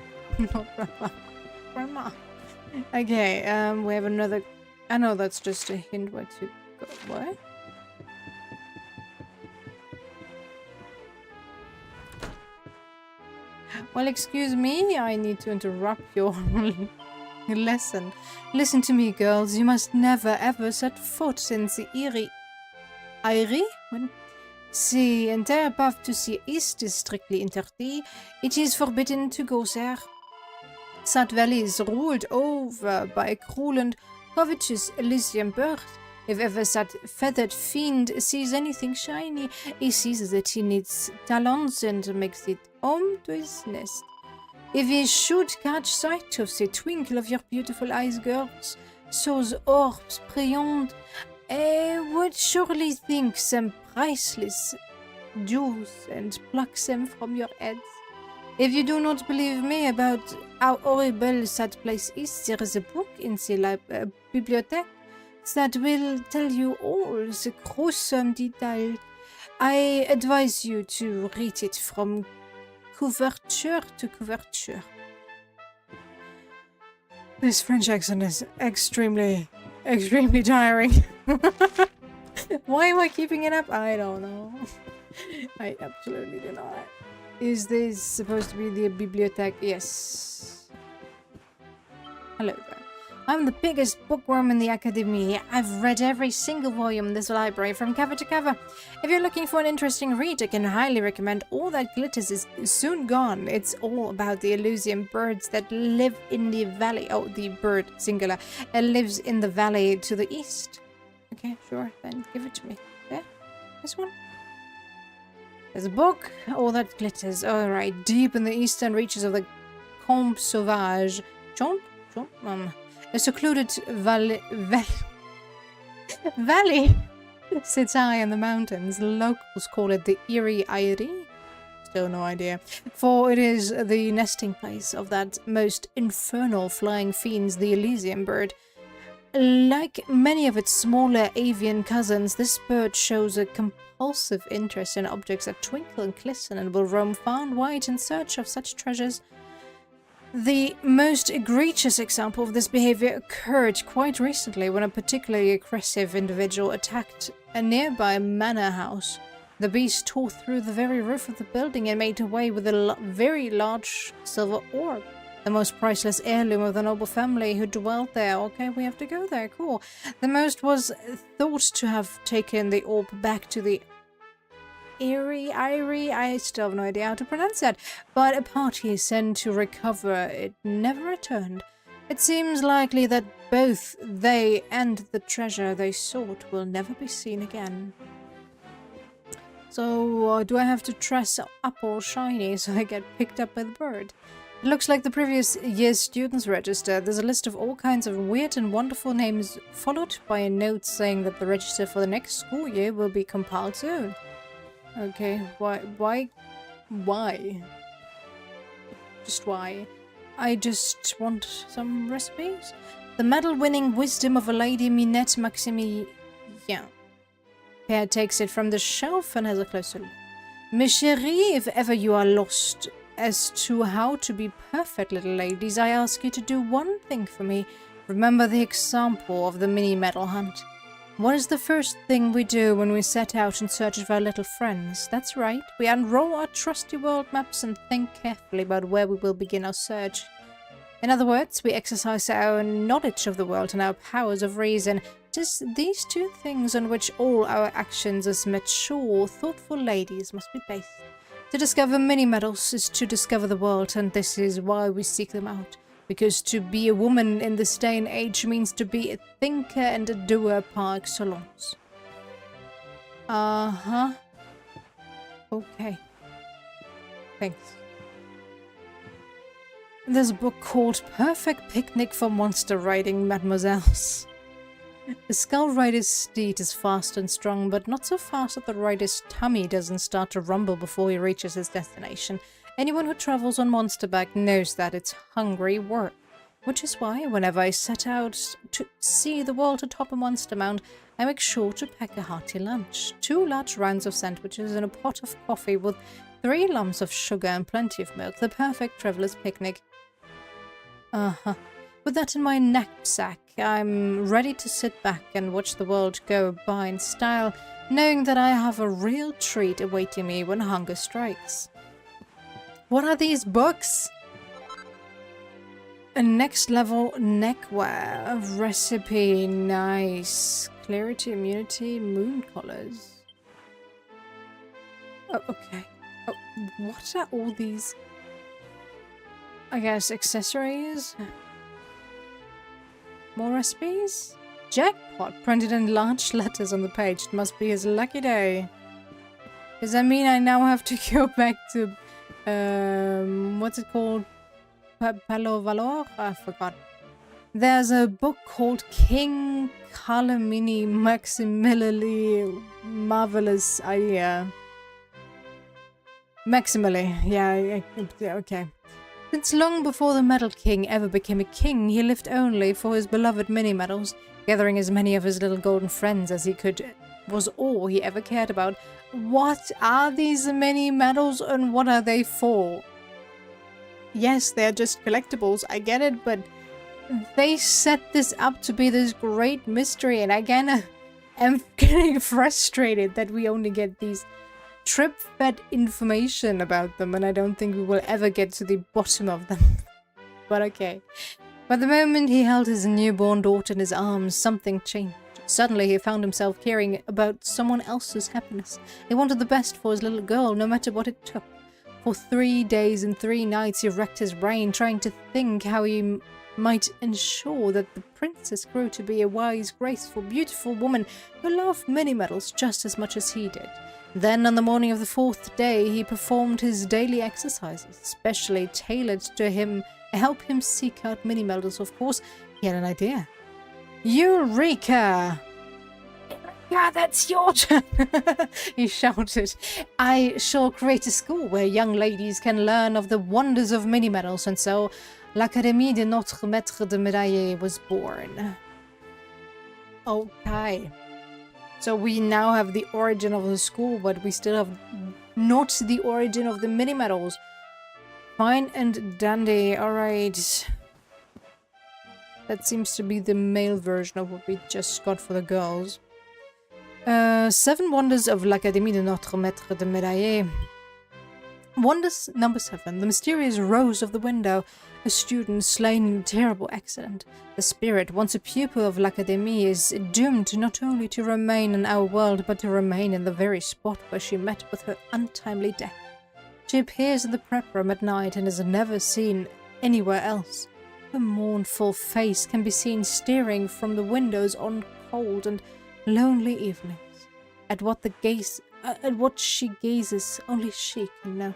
Grandma. Okay, we have another... I know that's just a hint where to go. What? Well, excuse me, I need to interrupt your lesson. Listen to me, girls. You must never ever set foot in the Eyrie? The entire path to the east is strictly interdit. It is forbidden to go there. That valley is ruled over by a cruel and covetous Elysian bird. If ever that feathered fiend sees anything shiny, he sees that he needs talons and makes it home to his nest. If he should catch sight of the twinkle of your beautiful eyes, girls, those orbs brilliant, would surely think them priceless jewels and pluck them from your heads. If you do not believe me about how horrible that place is, there is a book in the bibliothèque that will tell you all the gruesome details. I advise you to read it from couverture to couverture. This French accent is extremely tiring. Why am I keeping it up? I don't know. I absolutely do not. Is this supposed to be the bibliothèque? Yes. Hello there. I'm the biggest bookworm in the academy. I've read every single volume in this library from cover to cover. If you're looking for an interesting read, I can highly recommend All That Glitters is Soon Gone. It's all about the Elysian birds that live in the valley. Oh, the bird, singular, lives in the valley to the east. Okay, sure, then give it to me. There? This one? There's a book, All That Glitters. Alright, deep in the eastern reaches of the Combe Sauvage. A secluded valley sits high in the mountains. Locals call it the Eyrie. Still no idea. For it is the nesting place of that most infernal flying fiends, the Elysian bird. Like many of its smaller avian cousins, this bird shows a compulsive interest in objects that twinkle and glisten and will roam far and wide in search of such treasures. The most egregious example of this behavior occurred quite recently when a particularly aggressive individual attacked a nearby manor house. The beast tore through the very roof of the building and made away with a very large silver orb. The most priceless heirloom of the noble family who dwelt there. Okay, we have to go there. Cool. The most was thought to have taken the orb back to the Eyrie. I still have no idea how to pronounce that. But a party sent to recover it never returned. It seems likely that both they and the treasure they sought will never be seen again. So, do I have to dress up all shiny so I get picked up by the bird? It looks like the previous year's students register. There's a list of all kinds of weird and wonderful names, followed by a note saying that the register for the next school year will be compiled soon. Okay, why? Just why? I just want some recipes. The medal-winning wisdom of a Lady Minette Maximilien. Pierre takes it from the shelf and has a closer look. Mes chérie, if ever you are lost as to how to be perfect little ladies, I ask you to do one thing for me. Remember the example of the mini-medal hunt. What is the first thing we do when we set out in search of our little friends? That's right, we unroll our trusty world maps and think carefully about where we will begin our search. In other words, we exercise our knowledge of the world and our powers of reason. It is these two things on which all our actions as mature, thoughtful ladies must be based. To discover mini-medals is to discover the world, and this is why we seek them out. Because to be a woman in this day and age means to be a thinker and a doer par excellence. Uh-huh. Okay. Thanks. There's a book called Perfect Picnic for Monster Riding, Mademoiselles. The Skull Rider's steed is fast and strong, but not so fast that the rider's tummy doesn't start to rumble before he reaches his destination. Anyone who travels on Monsterback knows that it's hungry work. Which is why, whenever I set out to see the world atop a monster mound, I make sure to pack a hearty lunch. 2 large rounds of sandwiches and a pot of coffee with 3 lumps of sugar and plenty of milk. The perfect traveler's picnic. Uh-huh. With that in my knapsack, I'm ready to sit back and watch the world go by in style, knowing that I have a real treat awaiting me when hunger strikes. What are these books? A next level neckwear recipe. Nice. Clarity, immunity, moon colors. Oh, okay. Oh, what are all these? I guess accessories? More recipes? Jackpot printed in large letters on the page. It must be his lucky day. Does that mean I now have to go back to what's it called? Palo Valor? I forgot. There's a book called King Calamini Maximally Marvelous Idea. Maximally, yeah, okay. Since long before the Medal King ever became a king, he lived only for his beloved mini-medals. Gathering as many of his little golden friends as he could was all he ever cared about. What are these mini-medals and what are they for? Yes, they're just collectibles, I get it, but they set this up to be this great mystery, and I kinda am getting frustrated that we only get these trip-fed information about them, and I don't think we will ever get to the bottom of them. But okay. But the moment he held his newborn daughter in his arms, something changed. Suddenly he found himself caring about someone else's happiness. He wanted the best for his little girl, no matter what it took. For 3 days and 3 nights he racked his brain, trying to think how he might ensure that the princess grew to be a wise, graceful, beautiful woman who loved mini-medals just as much as he did. Then, on the morning of the 4th day, he performed his daily exercises, specially tailored to him, help him seek out mini-medals. Of course, he had an idea. Eureka! Yeah, that's your turn! He shouted. I shall create a school where young ladies can learn of the wonders of mini-medals, and so l'Académie de Notre Maître de Médaille was born. Okay. So we now have the origin of the school, but we still have not the origin of the mini-medals. Fine and dandy, alright. That seems to be the male version of what we just got for the girls. 7 Wonders of l'Académie de Notre Maître de Médaille. Wonders number 7. The mysterious rose of the window. A student slain in a terrible accident. The spirit, once a pupil of l'Académie, is doomed not only to remain in our world, but to remain in the very spot where she met with her untimely death. She appears in the prep room at night and is never seen anywhere else. Her mournful face can be seen staring from the windows on cold and lonely evenings. At what she gazes, only she can know.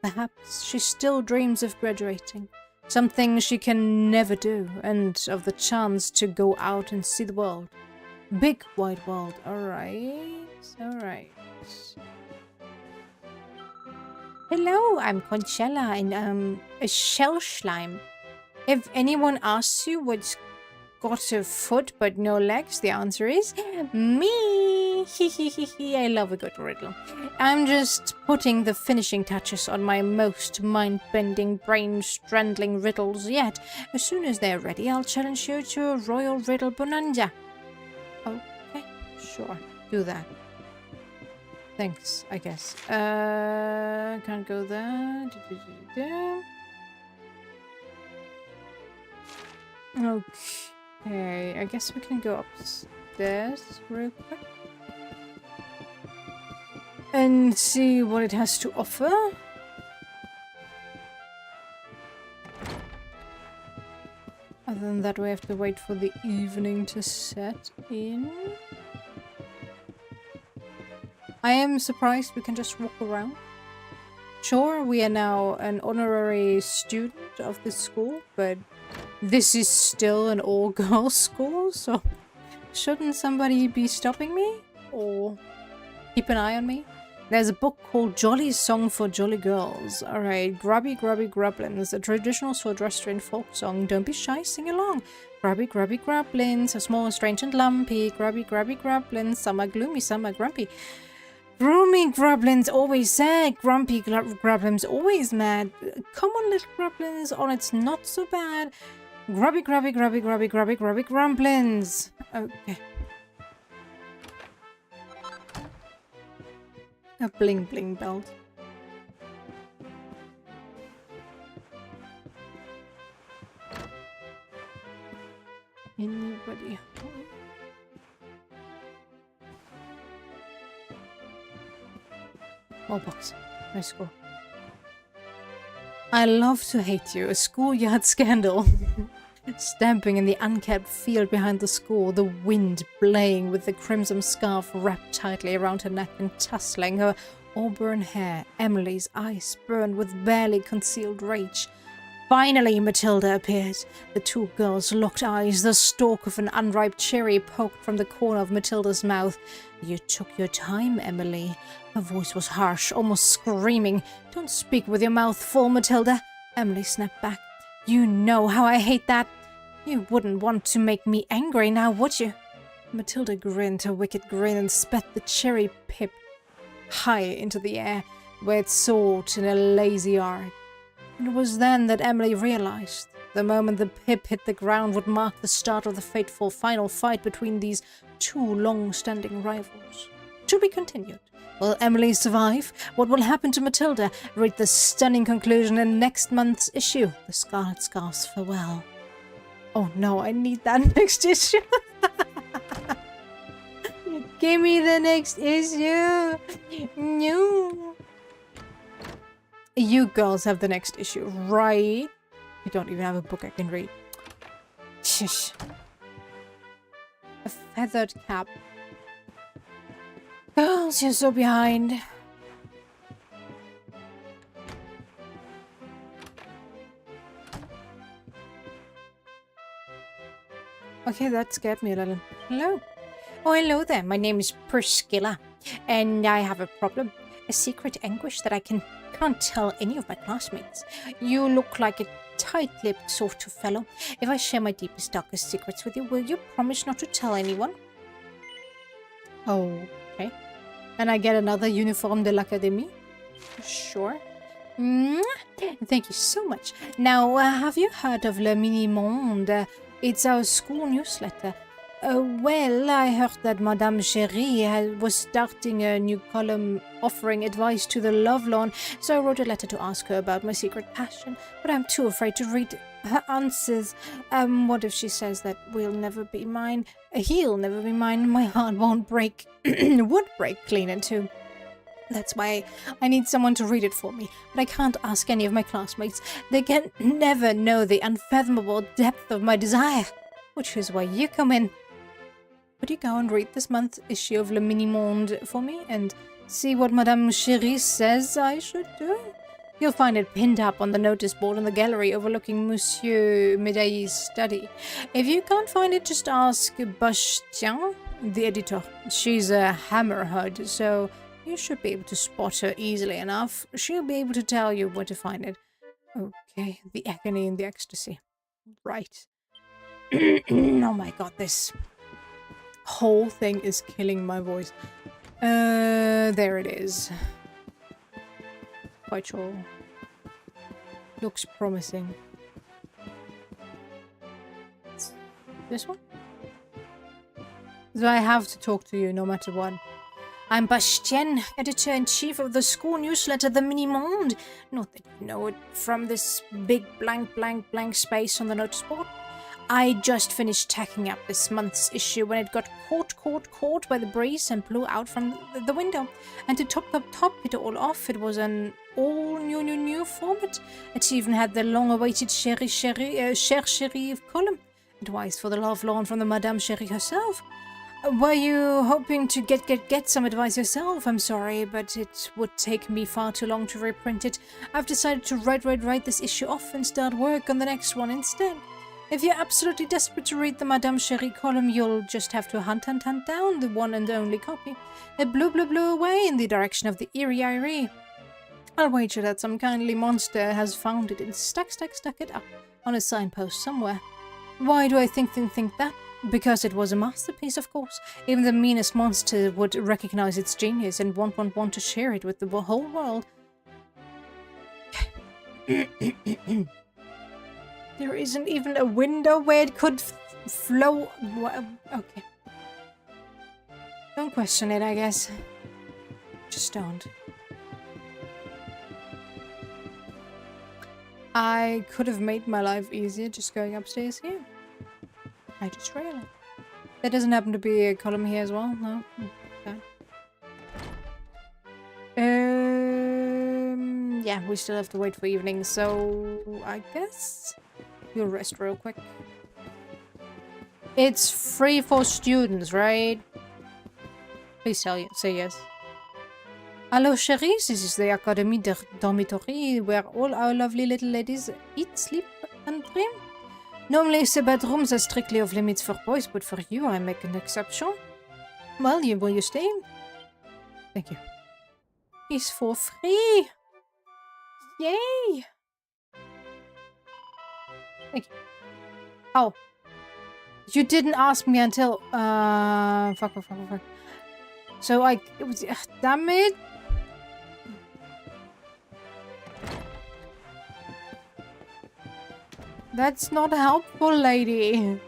Perhaps she still dreams of graduating, something she can never do, and of the chance to go out and see the world. Big wide world, alright. Hello, I'm Conchella, and a shell slime. If anyone asks you what's got a foot but no legs, the answer is me. I love a good riddle. I'm just putting the finishing touches on my most mind-bending, brain-strangling riddles yet. As soon as they're ready, I'll challenge you to a royal riddle bonanza. Okay, sure, do that. Thanks, I guess. Can't go there. Okay, I guess we can go upstairs real quick. And see what it has to offer. Other than that, we have to wait for the evening to set in. I am surprised we can just walk around. Sure, we are now an honorary student of this school, but this is still an all-girls school, so shouldn't somebody be stopping me? Or keep an eye on me? There's a book called Jolly Song for Jolly Girls. Alright, Grubby Grubby Grublins, a traditional Sordrestrian folk song. Don't be shy, sing along. Grubby Grubby Grublins, are small, strange and lumpy. Grubby Grubby Grublins, some are gloomy, some are grumpy. Gloomy Grublins always sad, grumpy Grublins always mad. Come on, little Grublins, on it's not so bad. Grubby Grubby Grubby Grubby Grubby Grubby Grumblins. Okay. A bling bling belt. Anybody home? Oh, box. No school. I love to hate you. A schoolyard scandal. Stamping in the unkept field behind the school, the wind playing with the crimson scarf wrapped tightly around her neck and tussling her auburn hair. Emily's eyes burned with barely concealed rage. Finally, Matilda appeared. The two girls locked eyes. The stalk of an unripe cherry poked from the corner of Matilda's mouth. You took your time, Emily. Her voice was harsh, almost screaming. Don't speak with your mouth full, Matilda. Emily snapped back. You know how I hate that. You wouldn't want to make me angry now, would you? Matilda grinned her wicked grin and spat the cherry pip high into the air, where it soared in a lazy arc. It was then that Emily realized the moment the pip hit the ground would mark the start of the fateful final fight between these two long-standing rivals. To be continued. Will Emily survive? What will happen to Matilda? Read the stunning conclusion in next month's issue, The Scarlet Scarf's Farewell. Oh no, I need that next issue. Give me the next issue. No. You girls have the next issue, right? You don't even have a book I can read. Shush. A feathered cap. Girls, you're so behind. Okay, that scared me a little. Hello. Oh, hello there. My name is Priscilla, and I have a problem. A secret anguish that I can't tell any of my classmates. You look like a tight-lipped sort of fellow. If I share my deepest, darkest secrets with you, will you promise not to tell anyone? Oh, okay. And I get another uniforme de l'académie? Sure. Thank you so much. Now, have you heard of Le Mini Monde? It's our school newsletter. Well, I heard that Madame Chérie was starting a new column offering advice to the Lovelorn, so I wrote a letter to ask her about my secret passion, but I'm too afraid to read her answers. What if she says that we'll never be mine? He'll never be mine. My heart won't break. Would break clean in two. That's why I need someone to read it for me, but I can't ask any of my classmates. They can never know the unfathomable depth of my desire, which is why you come in. Would you go and read this month's issue of Le Mini Monde for me and see what Madame Chérie says I should do? You'll find it pinned up on the notice board in the gallery overlooking Monsieur Médaille's study. If you can't find it, just ask Bastien, the editor. She's a hammerhead, so you should be able to spot her easily enough. She'll be able to tell you where to find it. Okay, the agony and the ecstasy. Right. Oh my god, this whole thing is killing my voice. There it is. Quite sure. Looks promising. This one? So I have to talk to you no matter what. I'm Bastien, editor-in-chief of the school newsletter The Mini Monde. Not that you know it from this big blank space on the notice board. I just finished tacking up this month's issue when it got caught by the breeze and blew out from the window. And to top it all off, it was an all new format. It even had the long-awaited Cher Cherie column. Advice for the lovelorn from the Madame Cherie herself. Were you hoping to get some advice yourself? I'm sorry, but it would take me far too long to reprint it. I've decided to write this issue off and start work on the next one instead. If you're absolutely desperate to read the Madame Cherie column, you'll just have to hunt down the one and only copy. It blew away in the direction of the Erie. I'll wager that some kindly monster has found it and stuck it up on a signpost somewhere. Why do I think that? Because it was a masterpiece, of course. Even the meanest monster would recognize its genius and want to share it with the whole world. There isn't even a window where it could flow. Okay. Don't question it, I guess. Just don't. I could have made my life easier just going upstairs here. I just realized. There doesn't happen to be a column here as well, no? Okay. Yeah, we still have to wait for evening, so I guess we'll rest real quick. It's free for students, right? Please say yes. Hello, cheries. This is the Academy Dormitory where all our lovely little ladies eat, sleep, and dream. Normally, the bedrooms are strictly off limits for boys, but for you, I make an exception. Well, will you stay? Thank you. It's for free. Yay! Thank you. Oh. You didn't ask me until... Fuck. So it was... damn it. That's not helpful, lady.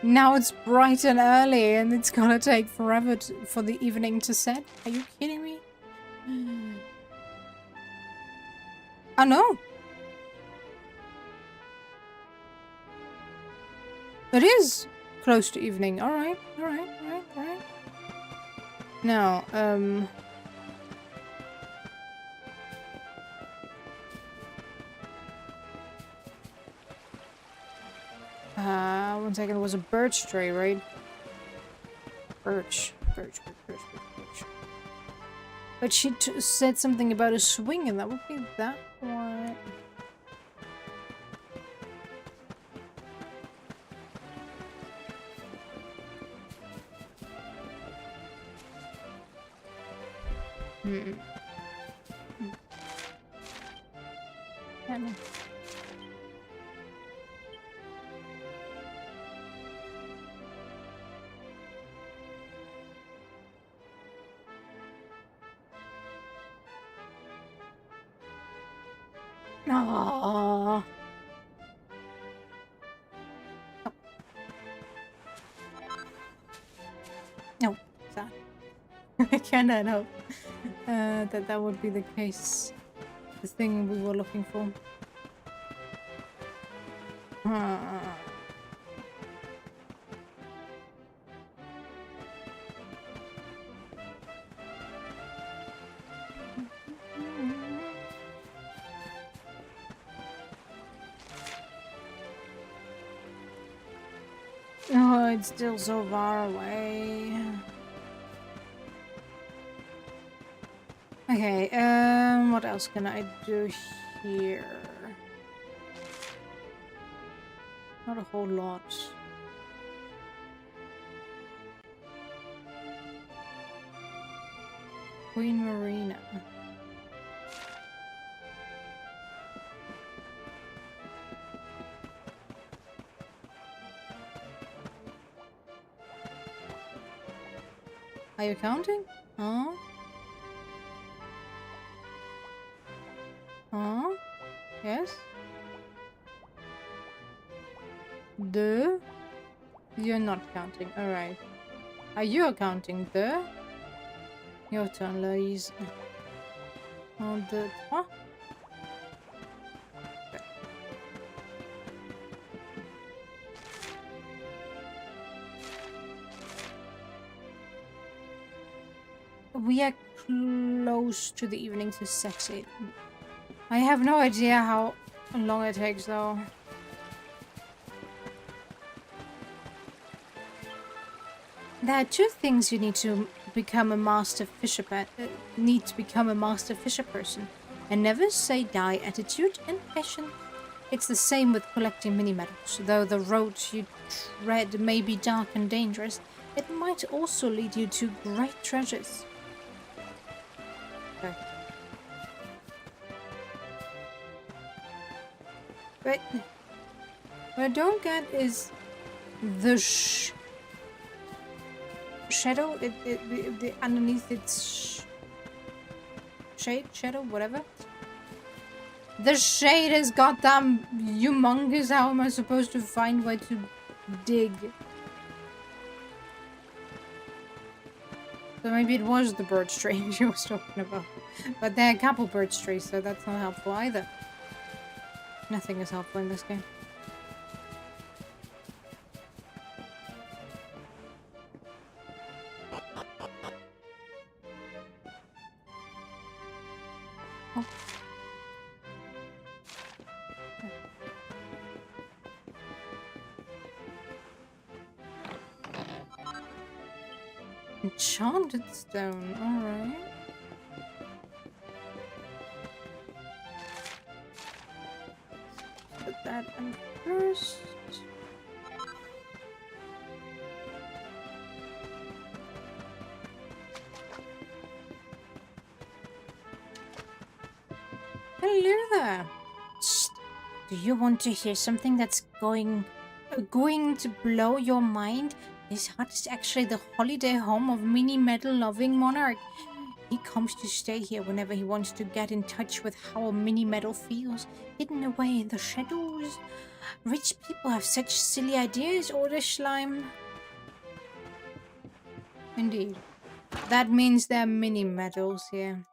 Now it's bright and early and it's gonna take forever for the evening to set. Are you kidding me? Oh no. It is close to evening. Alright. Now, 1 second, it was a birch tree, right? Birch. But she said something about a swing, and that would be that one. Aww. No, sad. I cannot hope that would be the case. The thing we were looking for. Oh, it's still so far away. Okay, what else can I do here? Not a whole lot. Queen Marina. Are you counting? Huh? Huh? Yes? The? You're not counting. Alright. Are you counting the? Your turn, Louise. On the... What? we are close to the evening to set it. I have no idea how long it takes, though. There are two things you need to become a master fisher person. A never say die attitude and passion. It's the same with collecting mini medals. Though the road you tread may be dark and dangerous, it might also lead you to great treasures. Okay. But what I don't get is the shadow, the underneath its shadow, whatever. The shade is goddamn humongous. How am I supposed to find where to dig? So maybe it was the birch tree she was talking about. But there are a couple birch trees, so that's not helpful either. Nothing is helpful in this game. Oh. Enchanted stone, alright. Put that in first. Hello there. Shh. Do you want to hear something that's going to blow your mind? This hut is actually the holiday home of Mini Metal loving monarch. He comes to stay here whenever he wants to get in touch with how a Mini Metal feels, hidden away in the shadows. Rich people have such silly ideas, order slime. Indeed. That means there are Mini Metals here.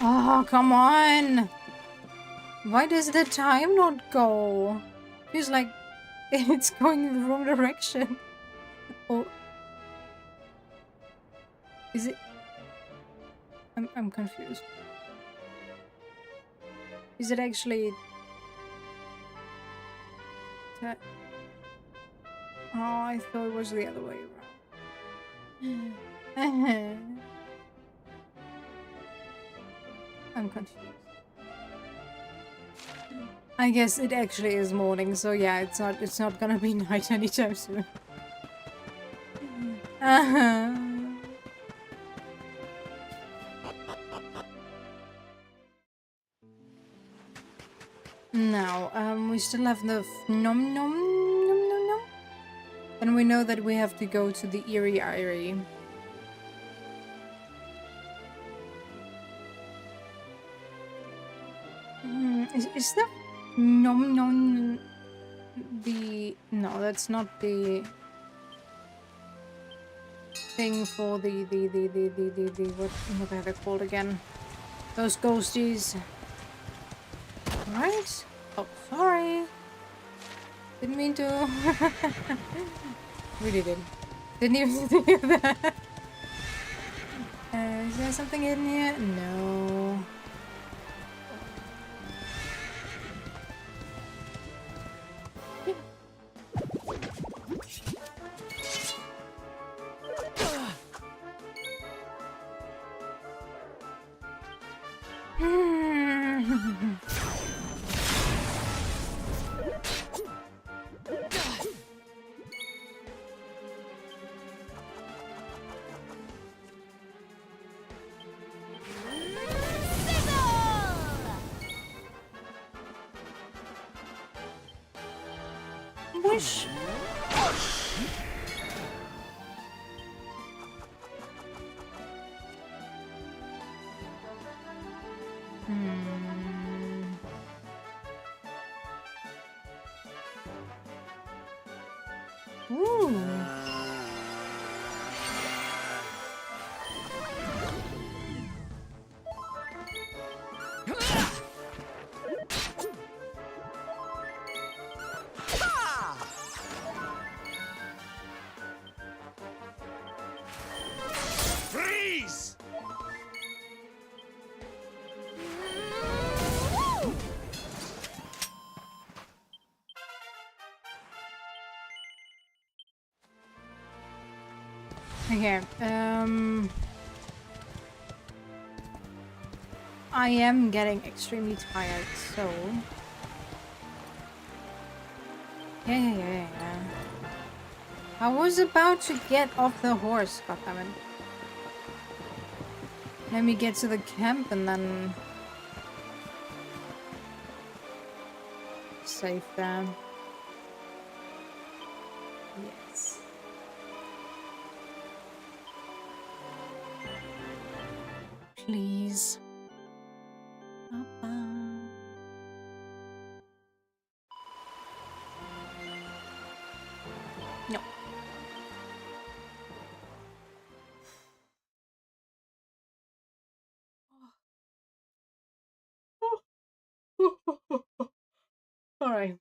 Oh, come on! Why does the time not go? Feels like it's going in the wrong direction. Oh. Is it? I'm confused. Is it actually... Oh, I thought it was the other way around. I'm confused. I guess it actually is morning, so yeah, it's not gonna be night anytime soon. Now, we still have the nom nom nom nom nom. And we know that we have to go to the Eerie Eyrie. Is that nom nom the... No, that's not the thing for the what are they called again? Those ghosties. Right? Oh, sorry. Didn't mean to. Really did. Didn't even do that. Is there something in here? No. Wish. Freeze! Okay, I am getting extremely tired, so... Yeah. I was about to get off the horse, goddammit. Let me get to the camp and then... save them. Yes. Please. Papa. No. Alright.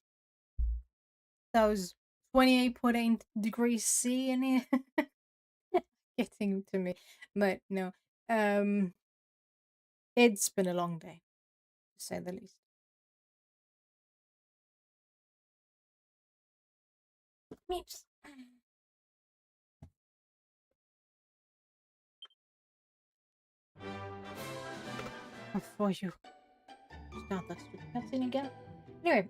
That was 28.8 degrees C in here. Getting to me. But no. It's been a long day, to say the least. Meeps. Before you start that stupid cutscene again. Anyway,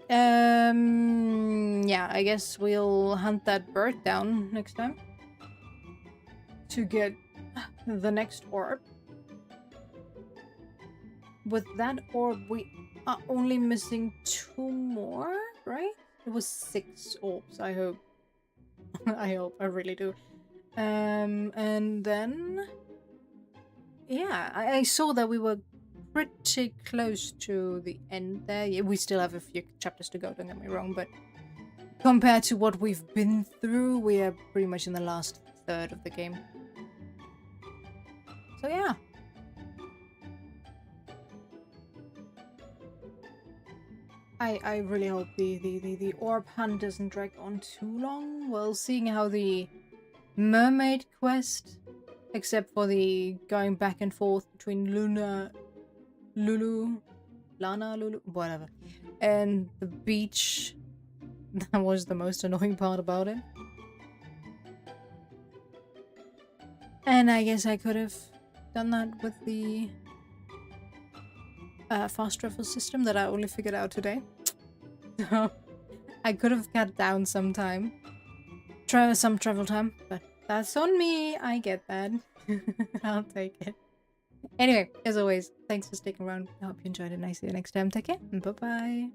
yeah, I guess we'll hunt that bird down next time to get the next orb. With that orb, we are only missing 2 more, right? It was 6 orbs, I hope. I hope, I really do. And then... yeah, I saw that we were pretty close to the end there. Yeah, we still have a few chapters to go, don't get me wrong, but compared to what we've been through, we are pretty much in the last third of the game. So yeah. I really hope the orb hunt doesn't drag on too long. Well, seeing how the mermaid quest, except for the going back and forth between Lana, Lulu, whatever, and the beach, that was the most annoying part about it. And I guess I could have done that with the fast travel system that I only figured out today. So I could have cut down some time, some travel time, but that's on me. I get that. I'll take it. Anyway, as always, thanks for sticking around. I hope you enjoyed it. And I see you next time. Take care. Bye bye.